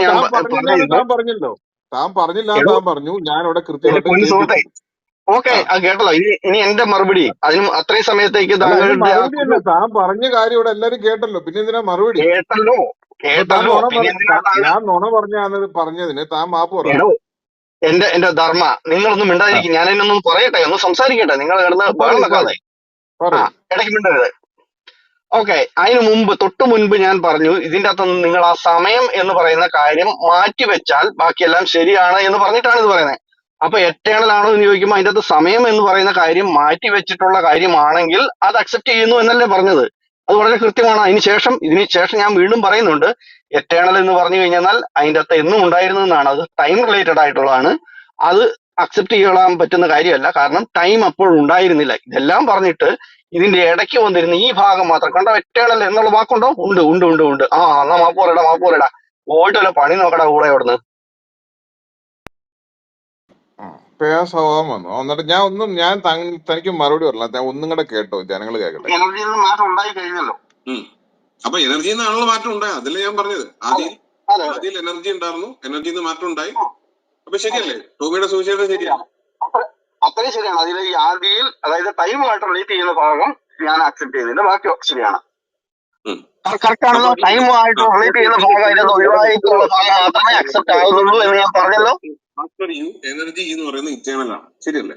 ഞാൻ താൻ പറഞ്ഞില്ല എന്ന് പറഞ്ഞത് താൻ പറഞ്ഞല്ലോ. താൻ പറഞ്ഞില്ല എന്ന് എടോ താൻ പറഞ്ഞു. ഞാൻ ഇവിടെ എന്റെ കൃത്യമായിട്ട് പൊന്നു സുഹൃത്തെ, കേൾപ്പിച്ചു. ഓക്കെ ആ അത് കേട്ടല്ലോ. ഇനി എന്റെ മറുപടി അതിനും അത്രയും സമയത്തേക്ക് അല്ല, അതിന് താങ്കളുടെ ആ മറുപടി കുരു തന്നെ. താൻ പറഞ്ഞ കാര്യം ഇവിടെ എല്ലാരും കേട്ടല്ലോ. പിന്നെ എന്തിനാ മറുപടി? കേട്ടല്ലോ അപ്പൊ താൻ കേട്ടല്ലോ നുണ പിന്നെ എന്തിനാ താങ്കൾ ഞാൻ നുണ പറഞ്ഞതിന് താൻ മാപ്പ് പറ. എടോ എന്റെ ധർമ്മ നിങ്ങളൊന്നും ആ മിണ്ടാതിരിക്കും. ഞാൻ അതിനൊന്നും പറയട്ടെ, ഒന്ന് സംസാരിക്കട്ടെ. നിങ്ങൾ കിടന്ന് ബഹളം പറയൂ വെക്കാതെ. പറയൂ. ഇടയ്ക്ക് മിണ്ടരുത്. ഓക്കെ, അതിന് തൊട്ടു മുൻപ് ഞാൻ പറഞ്ഞു ഇതിന്റെ അകത്ത് നിങ്ങൾ ആ സമയം എന്ന് പറയുന്ന കാര്യം മാറ്റിവെച്ചാൽ ബാക്കിയെല്ലാം ശരിയാണ് എന്ന് പറഞ്ഞിട്ടാണ് ഇത് പറയുന്നത്. അപ്പൊ എറ്റേണൽ ആണോ എന്ന് ചോദിക്കുമ്പോൾ അതിന്റെ അകത്ത് സമയം എന്ന് പറയുന്ന കാര്യം മാറ്റി വെച്ചിട്ടുള്ള കാര്യമാണെങ്കിൽ അത് അക്സെപ്റ്റ് ചെയ്യുന്നു എന്നല്ലേ പറഞ്ഞത്. അത് വളരെ കൃത്യമാണ്. ഇതിന് ശേഷം ഞാൻ വീണ്ടും പറയുന്നുണ്ട്, എറ്റേണൽ എന്ന് പറഞ്ഞു കഴിഞ്ഞാൽ അതിന്റെ അകത്ത് എന്നും ഉണ്ടായിരുന്നതാണ്. അത് ടൈം റിലേറ്റഡ് ആയിട്ടുള്ളതാണ്. അത് അക്സെപ്റ്റ് ചെയ്യാൻ പറ്റുന്ന കാര്യമല്ല, കാരണം ടൈം അപ്പോൾ ഉണ്ടായിരുന്നില്ല. ഇതെല്ലാം പറഞ്ഞിട്ട് ഇതിന്റെ ഇടയ്ക്ക് വന്നിരുന്ന ഈ ഭാഗം മാത്രം കണ്ടോ. എറ്റേണൽ എന്നുള്ള വാക്കുണ്ടോ? ഉണ്ട് ഉണ്ട് ഉണ്ട് ഉണ്ട്. എന്നാ മാപ്പ് പറയടാ. പോയിട്ട് വല്ല പണി നോക്കടാ കൂടെ അവിടുന്ന്. ആ സ്വഭാവം വന്നു. എന്നിട്ട് ഞാൻ തനിക്ക് മറുപടി പറഞ്ഞില്ല. ഞാൻ ഒന്നും കൂടെ കേട്ടോ, ജനങ്ങൾ കേൾക്കട്ടെ. എനർജിയിൽ നിന്ന് മാറ്റം ഉണ്ടായി കഴിഞ്ഞല്ലോ. അപ്പൊ എനർജിയിൽ നിന്നാണല്ലോ മാറ്റം ഉണ്ടായത്. അതല്ലേ ഞാൻ പറഞ്ഞത്. അതെ അതെ അതെ ആദ്യം എനർജി ഉണ്ടായിരുന്നു, എനർജിയിൽ നിന്ന് മാറ്റം ഉണ്ടായി. അപ്പൊ അതെ ശരിയല്ലേ, ടോമിയുടെ സുവിശേഷം ശരിയല്ലേ? ശരിയാണ്. അത്രയും ശരിയാണ്. അതിൽ ഈ ആദിയിൽ അതായത് ടൈമുമായിട്ട് റിലേറ്റ് ചെയ്യുന്ന ഭാഗം ഞാൻ അക്സെപ്റ്റ് ചെയ്യുന്നില്ല, ബാക്കി ശരിയാണ്. കറക്റ്റ് ആണല്ലോ. ടൈമുമായിട്ട് റിലേറ്റ് ചെയ്യുന്ന ഭാഗം അതിനകത്ത് ഒഴിവായിട്ടുള്ള ഭാഗം മാത്രമേ അക്സെപ്റ്റ് ആകുന്നുള്ളൂ എന്ന് ഞാൻ പറഞ്ഞല്ലോ. എനർജി എന്ന് പറയുന്നത് ഇറ്റേണൽ ആണ്, ശരിയല്ലേ?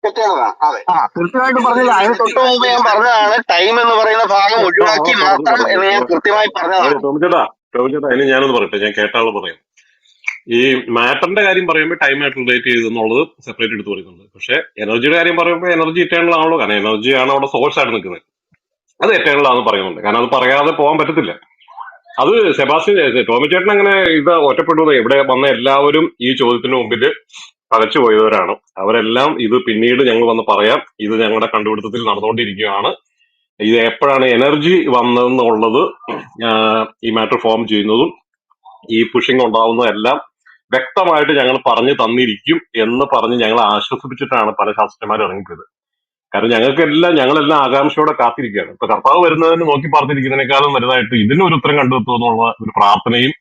തെറ്റാണതാണ്. അതെ കൃത്യമായിട്ട് പറഞ്ഞില്ല. അതിന് തൊട്ട് മുമ്പ് ഞാൻ പറഞ്ഞതാണ് ടൈം എന്ന് പറയുന്ന ഭാഗം ഒഴിവാക്കി മാത്രം എന്ന് ഞാൻ കൃത്യമായി പറഞ്ഞതാണ്. ടോമിച്ചേട്ടാ അതിന് ഞാനൊന്ന് പറയട്ടെ, ഞാൻ കേട്ടാള് പറയാം. ഈ മാറ്ററിന്റെ കാര്യം പറയുമ്പോൾ ടൈമായിട്ട് റിലേറ്റ് ചെയ്തെന്നുള്ളത് സെപ്പറേറ്റ് എടുത്ത് പറയുന്നുണ്ട്. പക്ഷെ എനർജിയുടെ കാര്യം പറയുമ്പോൾ എനർജി ഇറ്റേണൽ ആണല്ലോ, കാരണം എനർജിയാണ് അവിടെ സോഴ്സ് ആയിട്ട് നിൽക്കുന്നത്. അത് ഇറ്റേണൽ ആണെന്ന് പറയുന്നുണ്ട്, കാരണം അത് പറയാതെ പോകാൻ പറ്റത്തില്ല. അത് ടോമിച്ചേട്ടൻ അങ്ങനെ ഇത് ഒറ്റപ്പെടുന്നത് ഇവിടെ വന്ന എല്ലാവരും ഈ ചോദ്യത്തിന് മുമ്പിൽ പകച്ചു പോയവരാണ്. അവരെല്ലാം ഇത് പിന്നീട് ഞങ്ങൾ വന്ന് പറയാം, ഇത് ഞങ്ങളുടെ കണ്ടുപിടുത്തത്തിൽ നടന്നുകൊണ്ടിരിക്കുകയാണ്, ഇത് എപ്പോഴാണ് എനർജി വന്നതെന്നുള്ളത്, ഈ മാറ്റർ ഫോം ചെയ്യുന്നതും ഈ പുഷിംഗ് ഉണ്ടാവുന്നതും എല്ലാം വ്യക്തമായിട്ട് ഞങ്ങൾ പറഞ്ഞു തന്നിരിക്കും എന്ന് പറഞ്ഞ് ഞങ്ങളെ ആശ്വസിപ്പിച്ചിട്ടാണ് പല ശാസ്ത്രജ്ഞന്മാരും ഇറങ്ങിപ്പോയത്. കാരണം ഞങ്ങളെല്ലാം ആകാംക്ഷയോടെ കാത്തിരിക്കുകയാണ്. ഇപ്പൊ കർത്താവ് വരുന്നതിന് നോക്കി പാർത്തിരിക്കുന്നതിനേക്കാളും വലുതായിട്ട് ഇതിനൊരു ഉത്തരം കണ്ടെത്തുമെന്നുള്ള ഒരു പ്രാർത്ഥനയും,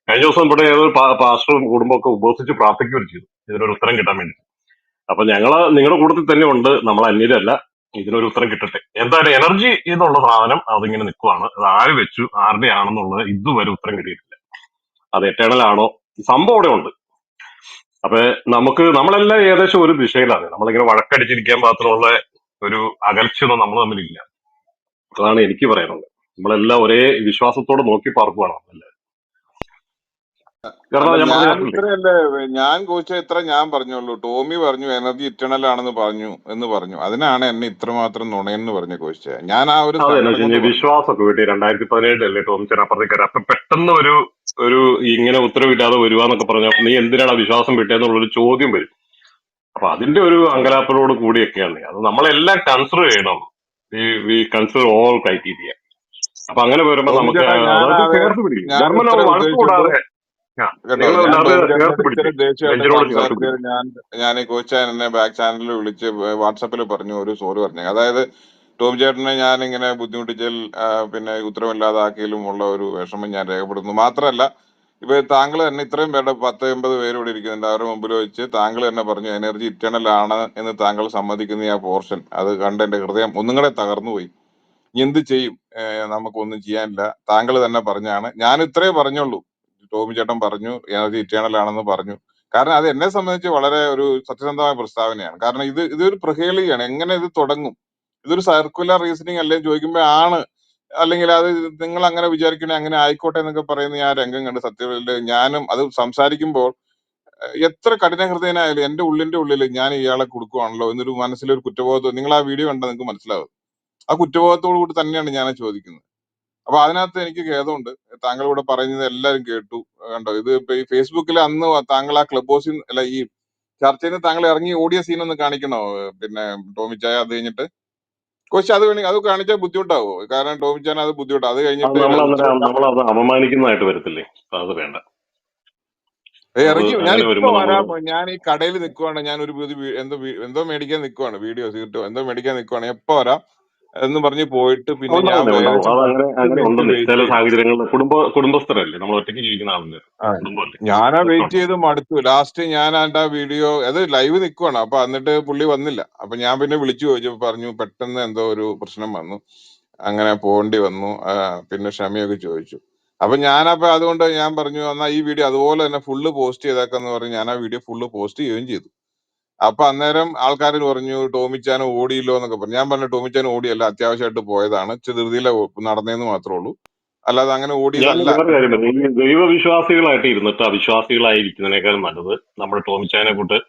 കഴിഞ്ഞ ദിവസം ഇവിടെ ഏതൊരു പാസ്റ്ററും കുടുംബമൊക്കെ ഉപസിച്ച് പ്രാർത്ഥിക്കുകയും ചെയ്തു ഇതിനൊരു ഉത്തരം കിട്ടാൻ വേണ്ടി. അപ്പൊ നിങ്ങളുടെ കൂട്ടത്തിൽ തന്നെ ഉണ്ട്, നമ്മൾ അന്യരല്ല. ഇതിനൊരു ഉത്തരം കിട്ടട്ടെ. എന്തായാലും എനർജി എന്നുള്ള സാധനം അതിങ്ങനെ നിൽക്കുവാണ്. അത് ആര് വെച്ചു, ആരുടെ ആണെന്നുള്ളത് ഇതുവരെ ഉത്തരം കിട്ടിയിട്ടില്ല. അത് എറ്റേണൽ ആണോ, സംഭവം അവിടെ ഉണ്ട്. അപ്പൊ നമ്മളെല്ലാം ഏകദേശം ഒരു ദിശയിലാണ്. നമ്മളിങ്ങനെ വഴക്കടിച്ചിരിക്കാൻ മാത്രമുള്ള ഒരു അകൽച്ചയൊന്നും നമ്മൾ തമ്മിലില്ല. അതാണ് എനിക്ക് പറയാനുള്ളത്. നമ്മളെല്ലാം ഒരേ വിശ്വാസത്തോടെ നോക്കി പാർക്കുവാണ് നമ്മളെല്ലാം. കാരണം അല്ല ഞാൻ പറഞ്ഞ ഞാൻ കേട്ടില്ലേ? ഇത്രയല്ലേ ഞാൻ കോച്ച ഇത്ര ഞാൻ പറഞ്ഞുള്ളൂ. ടോമി പറഞ്ഞു എനർജി ഇറ്റേണൽ ആണെന്ന് പറഞ്ഞു. അതിനാണ് എന്നെ ഇത്രമാത്രം നുണയെന്ന് പറഞ്ഞു കോച്ച. ഞാൻ ആ ഒരു അതെന്ന് സങ്കടം വെച്ച് കൊണ്ട് കഴിഞ്ഞാൽ പറഞ്ഞു. വിശ്വാസമൊക്കെ വിട്ട് 2017 ടോമിച്ചൻ അപ്പുറത്തേക്ക് അപ്പൊ പെട്ടെന്ന് ഒരു ഇങ്ങനെ ഉത്തരവില്ലാതെ വരുവാന്നൊക്കെ പറഞ്ഞാൽ നീ എന്തിനാണ് ആ വിശ്വാസം വിട്ടേന്നുള്ളൊരു ചോദ്യം വരും. അപ്പൊ അതിന്റെ ഒരു അങ്കലാപ്പലോട് കൂടിയൊക്കെയാണ്. അത് നമ്മളെല്ലാം കൺസിഡർ ചെയ്യണം. We consider all criteria. അപ്പൊ അങ്ങനെ വരുമ്പോ ടോമി നമുക്ക് ചേട്ടാ അതായത് ചേർത്ത് പിടിക്കും. ഞാൻ ധർമ്മം ഇത്ര നമ്മൾ വഴക്ക് ഉദ്ദേശിച്ചുകൊണ്ട് കൂടാതെ കേട്ടോ, നിങ്ങൾ ഞാൻ അത് ടോമി ചേർത്ത് ചേട്ടനോട് ഇത്ര പിടിക്കും, ദേഷ്യമായിട്ട് നെഞ്ചിനോട് ചേർത്ത് സംസാരിച്ചത് പിടിക്കും. ഞാൻ ഈ കോച്ചാൻ എന്നെ ബാക്ക് ചാനലിൽ വിളിച്ച് വാട്സപ്പിൽ പറഞ്ഞു ഒരു സോറി പറഞ്ഞു. അതായത് ടോമി ചേട്ടനെ ഞാൻ ഇങ്ങനെ ബുദ്ധിമുട്ടിച്ചാൽ പിന്നെ ഉത്തരവില്ലാതാക്കിയാലും ഉള്ള ഒരു വിഷമം ഞാൻ രേഖപ്പെടുത്തുന്നു. മാത്രമല്ല ഇപ്പൊ താങ്കൾ തന്നെ ഇത്രയും പേരുടെ 10-80 പേര് ഇവിടെ ഇരിക്കുന്നുണ്ട്. അവരുടെ മുമ്പിൽ വെച്ച് താങ്കൾ തന്നെ പറഞ്ഞു എനർജി ഇറ്റേണൽ ആണ് എന്ന് താങ്കൾ സമ്മതിക്കുന്ന ആ പോർഷൻ അത് കണ്ട് എന്റെ ഹൃദയം ഒന്നും കൂടെ തകർന്നുപോയി. എന്ത് ചെയ്യും? നമുക്കൊന്നും ചെയ്യാനില്ല. താങ്കൾ തന്നെ പറഞ്ഞാണ്. ഞാൻ ഇത്രേ പറഞ്ഞുള്ളൂ. ടോമി ചേട്ടൻ പറഞ്ഞു എനർജി ഇറ്റേണൽ ആണെന്ന് പറഞ്ഞു. കാരണം അത് എന്നെ സംബന്ധിച്ച് വളരെ ഒരു സത്യസന്ധമായ പ്രസ്താവനയാണ്. കാരണം ഇതൊരു പ്രഹേളിയാണ്. എങ്ങനെ ഇത് തുടങ്ങും? ഇതൊരു സർക്കുലർ റീസണിങ് അല്ലേ ചോദിക്കുമ്പോ ആണ്, അല്ലെങ്കിൽ അത് നിങ്ങൾ അങ്ങനെ വിചാരിക്കണേ അങ്ങനെ ആയിക്കോട്ടെ എന്നൊക്കെ പറയുന്ന ഞാൻ രംഗം കണ്ട് സത്യത്തിൽ ഞാനും അത് സംസാരിക്കുമ്പോൾ എത്ര കഠിന ഹൃദയനായാലും എന്റെ ഉള്ളിന്റെ ഉള്ളിൽ ഞാൻ ഇയാളെ കൊടുക്കുവാണല്ലോ എന്നൊരു മനസ്സിലൊരു കുറ്റബോധം. നിങ്ങൾ ആ വീഡിയോ കണ്ടാൽ നിങ്ങൾക്ക് മനസ്സിലാവും. ആ കുറ്റബോധത്തോടു കൂടി തന്നെയാണ് ഞാൻ ചോദിക്കുന്നത്. അപ്പൊ അതിനകത്ത് എനിക്ക് ഖേദമുണ്ട്. താങ്കൾ ഇവിടെ പറയുന്നത് എല്ലാവരും കേട്ടു. കണ്ടോ, ഇത് ഇപ്പൊ ഈ ഫേസ്ബുക്കിൽ അന്ന് താങ്കൾ ആ ക്ലബ് ഹൗസിൽ അല്ല ഈ ചർച്ചയിൽ നിന്ന് താങ്കൾ ഇറങ്ങി ഓടിയ സീൻ ഒന്ന് കാണിക്കണോ? പിന്നെ ടോമിച്ചായ അത് കഴിഞ്ഞിട്ട് കോച്ച് അത് വേണമെങ്കിൽ അത് കാണിച്ചാൽ ബുദ്ധിമുട്ടാവോ? കാരണം ടോമിച്ചാൻ അത് ബുദ്ധിമുട്ടാവും. അത് അത് കഴിഞ്ഞിട്ട് നമ്മളത് അപമാനിക്കുന്നതായിട്ട് വരത്തില്ലേ? അപ്പൊ അത് വേണ്ട. അത് ഇറങ്ങി ഞാൻ അങ്ങനെ ഇപ്പൊ വരുമ്പോ നമ്മള് വരാം. ഞാൻ ഈ കടയിൽ നിൽക്കുവാണ്. ഞാൻ ഒരു എന്തോ മേടിക്കാൻ നിൽക്കുവാണ്. വീഡിയോ സീറ്റോ എന്തോ മേടിക്കാൻ നിൽക്കുവാണ്. എപ്പോ വരാം എന്ന് പറഞ്ഞ് പോയിട്ട് പിന്നെ ഞാൻ ഉണ്ടാവും. ഏകദേശം അത് 10 അങ്ങനെ മിനിറ്റ് ഉണ്ടെന്നേ. വെയിറ്റ് ചില ചെയ്തു. സാഹചര്യങ്ങളിൽ കുടുംബസ്ഥരല്ലേ, നമ്മൾ ഒറ്റയ്ക്ക് ജീവിക്കുന്ന ആളില്ല, ആ, കുടുംബമല്ലേ, ഞാനാ അതൊക്കെ വെയിറ്റ് ഉണ്ട്. ചെയ്ത് മടുത്തു. ലാസ്റ്റ് ഞാൻ ആ വീഡിയോ അത് ലൈവ് നിൽക്കുവാണ്. അപ്പൊ എന്നിട്ട് പുള്ളി വന്നില്ല. അപ്പൊ ഞാൻ പിന്നെ വിളിച്ചു ചോദിച്ചു. പറഞ്ഞു പെട്ടെന്ന് എന്തോ ഒരു പ്രശ്നം വന്നു, അങ്ങനെ പോകേണ്ടി വന്നു. പിന്നെ ക്ഷമയൊക്കെ ചോദിച്ചു. അപ്പൊ ഞാനപ്പോ അതുകൊണ്ട് ഞാൻ പറഞ്ഞു എന്നാ ഈ വീഡിയോ അതുപോലെ തന്നെ ഫുള്ള് പോസ്റ്റ് ചെയ്തേക്കെന്ന് പറഞ്ഞ് ഞാൻ ആ വീഡിയോ ഫുള്ള് പോസ്റ്റ് ചെയ്യുകയും ചെയ്തു. അപ്പൊ അന്നേരം ആൾക്കാർ പറഞ്ഞു ടോമിച്ചാൻ ഓടിയില്ലോ എന്നൊക്കെ പറഞ്ഞു. ഞാൻ പറഞ്ഞു ടോമിച്ചാൻ ഓടിയല്ല, അത്യാവശ്യമായിട്ട് പോയതാണ്, ധൃതിയിലെ നടന്നേന്ന് മാത്രമേ ഉള്ളൂ, അല്ലാതെ അങ്ങനെ ഞാൻ ഓടിയതല്ല. വേറെ കാര്യം പറഞ്ഞു. ഈ ദൈവവിശ്വാസികളായിട്ട് ഇരുന്നിട്ട് അവിശ്വാസികളായിരിക്കുന്നതിനേക്കാൾ നല്ലത് നമ്മുടെ ടോമിച്ചാനെ കൂട്ട്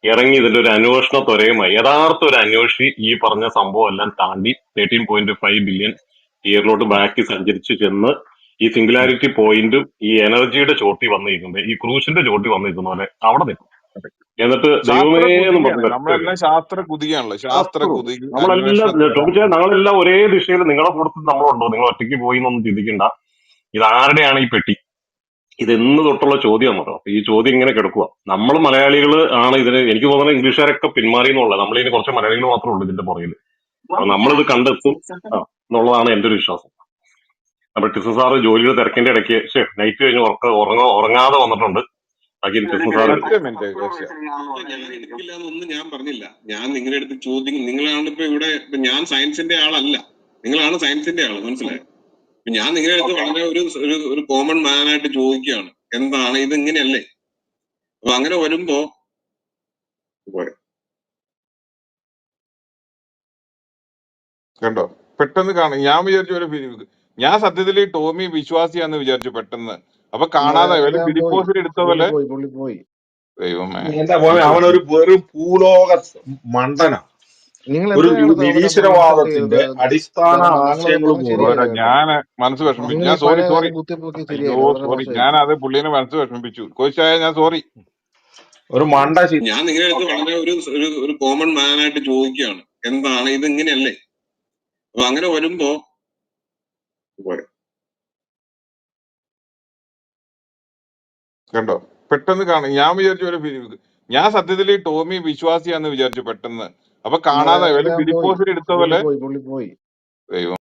ഇറങ്ങി ഇതിന്റെ ഒരു അന്വേഷണ ത്വരയുമായി യഥാർത്ഥ ഒരു അന്വേഷി ഈ പറഞ്ഞ സംഭവം എല്ലാം താണ്ടി 13.5 ബില്യൺ ഇയറിലോട്ട് ബാക്കി സഞ്ചരിച്ച് ചെന്ന് ഈ സിംഗുലാരിറ്റി പോയിന്റും ഈ എനർജിയുടെ ചോട്ടി വന്നിരിക്കുന്നത്, ഈ ക്രൂശിന്റെ ചോട്ടി വന്നിരിക്കുന്ന പോലെ അവിടെ നിൽക്കും. എന്നിട്ട് ശാസ്ത്ര ദൈവമേ എന്ന് കുതികയാണ്, പറഞ്ഞ ഒറ്റ നമ്മളെല്ലാം ശാസ്ത്ര കുതികയാണല്ലോ. ശാസ്ത്ര ശാസ്ത്രവും കുതികി നമ്മളെല്ലാം അന്വേഷണ ത്വര. ടോമിച്ചാൻ ഞങ്ങളെല്ലാം ഒരേ ദിശയിൽ. നിങ്ങളുടെ കൂട്ടത്തിൽ നമ്മളുണ്ടോ? നിങ്ങൾ ഒറ്റയ്ക്ക് പോയി എന്നൊന്നും ചിന്തിക്കണ്ട. ഇത് ആരുടെയാണ് ഈ പെട്ടി? ഇത് എന്ന് തൊട്ടുള്ള ചോദ്യമാണോ? ഈ ചോദ്യം ഇങ്ങനെ കിടക്കുക. നമ്മൾ മലയാളികൾ ആണ് ഇതിന്. എനിക്ക് തോന്നുന്നത് ഇംഗ്ലീഷുകാരൊക്കെ പിന്മാറി എന്നുള്ളത്. നമ്മളിനി കുറച്ച് മലയാളികൾ മാത്രമേ ഉള്ളൂ ഇതിന്റെ പുറകിൽ. അപ്പൊ നമ്മളിത് കണ്ടെത്തും എന്നുള്ളതാണ് എന്റെ ഒരു വിശ്വാസം. അപ്പൊ ടിസൻ സാറ് ജോലിയുടെ തിരക്കിന്റെ ഇടയ്ക്ക് നൈറ്റ് കഴിഞ്ഞ് ഉറങ്ങാതെ വന്നിട്ടുണ്ട്. ബാക്കി ടിസൻ സാർ എടുക്കും. ഒറ്റ മിനിറ്റ് കോശ. ഞാൻ എടുക്കില്ല എന്നൊന്നും ഞാൻ പറഞ്ഞില്ല. ഞാൻ നിങ്ങളുടെ അടുത്ത് ചോദിക്കും. നിങ്ങളാണ് ഇപ്പൊ ഇവിടെ ഞാൻ സയൻസിന്റെ ആളല്ല, നിങ്ങളാണ് സയൻസിന്റെ ആള്, മനസ്സിലായോ? ഞാൻ നിങ്ങളുടെ അടുത്ത് വളരെ ഒരു കോമൺ മാനായിട്ട് ചോദിക്കുകയാണ് എന്താണ് ഇത് ഇങ്ങനെയല്ലേ? അപ്പൊ അങ്ങനെ വരുമ്പോ കണ്ടോ, പെട്ടെന്ന് കാണും. ഞാൻ വിചാരിച്ചു ഞാൻ സത്യത്തിൽ ഈ ടോമി വിശ്വാസിയാന്ന് വിചാരിച്ചു പെട്ടെന്ന്. അപ്പൊ കാണാതെ ഡിപ്പോസിറ്റ് എടുത്ത പോലെ. ദൈവമേ, എന്റെ മോനെ എനിക്ക് അവനൊരു വെറും ഭൂലോക മണ്ടന. ഒരു നിരീശ്വരവാദത്തിന്റെ അടിസ്ഥാന ആശയങ്ങളും സോറി, ഞാൻ മനസ്സ് വിഷമിപ്പിച്ചു. ഞാൻ സോറി. അയ്യോ സോറി, ഞാൻ അത് പുള്ളിനെ മനസ്സ് വിഷമിപ്പിച്ചു. കോച്ചായ ഞാൻ സോറി. ഒരു മണ്ട. ഞാൻ നിങ്ങളുടെ അടുത്ത് വളരെ ഒരു കോമൺ മാനായിട്ട് ചോദിക്കുകയാണ് എന്താണ് ഇത് ഇങ്ങനെയല്ലേ? അപ്പൊ അങ്ങനെ വരുമ്പോ കണ്ടോ, പെട്ടെന്ന് കാണും. ഞാൻ വിചാരിച്ചു ഞാൻ സത്യത്തിൽ ഈ ടോമി വിശ്വാസിയാന്ന് വിചാരിച്ചു പെട്ടെന്ന്. അപ്പൊ കാണാതെ ഡിപ്പോസിറ്റ് എടുത്ത പോലെ. ദൈവം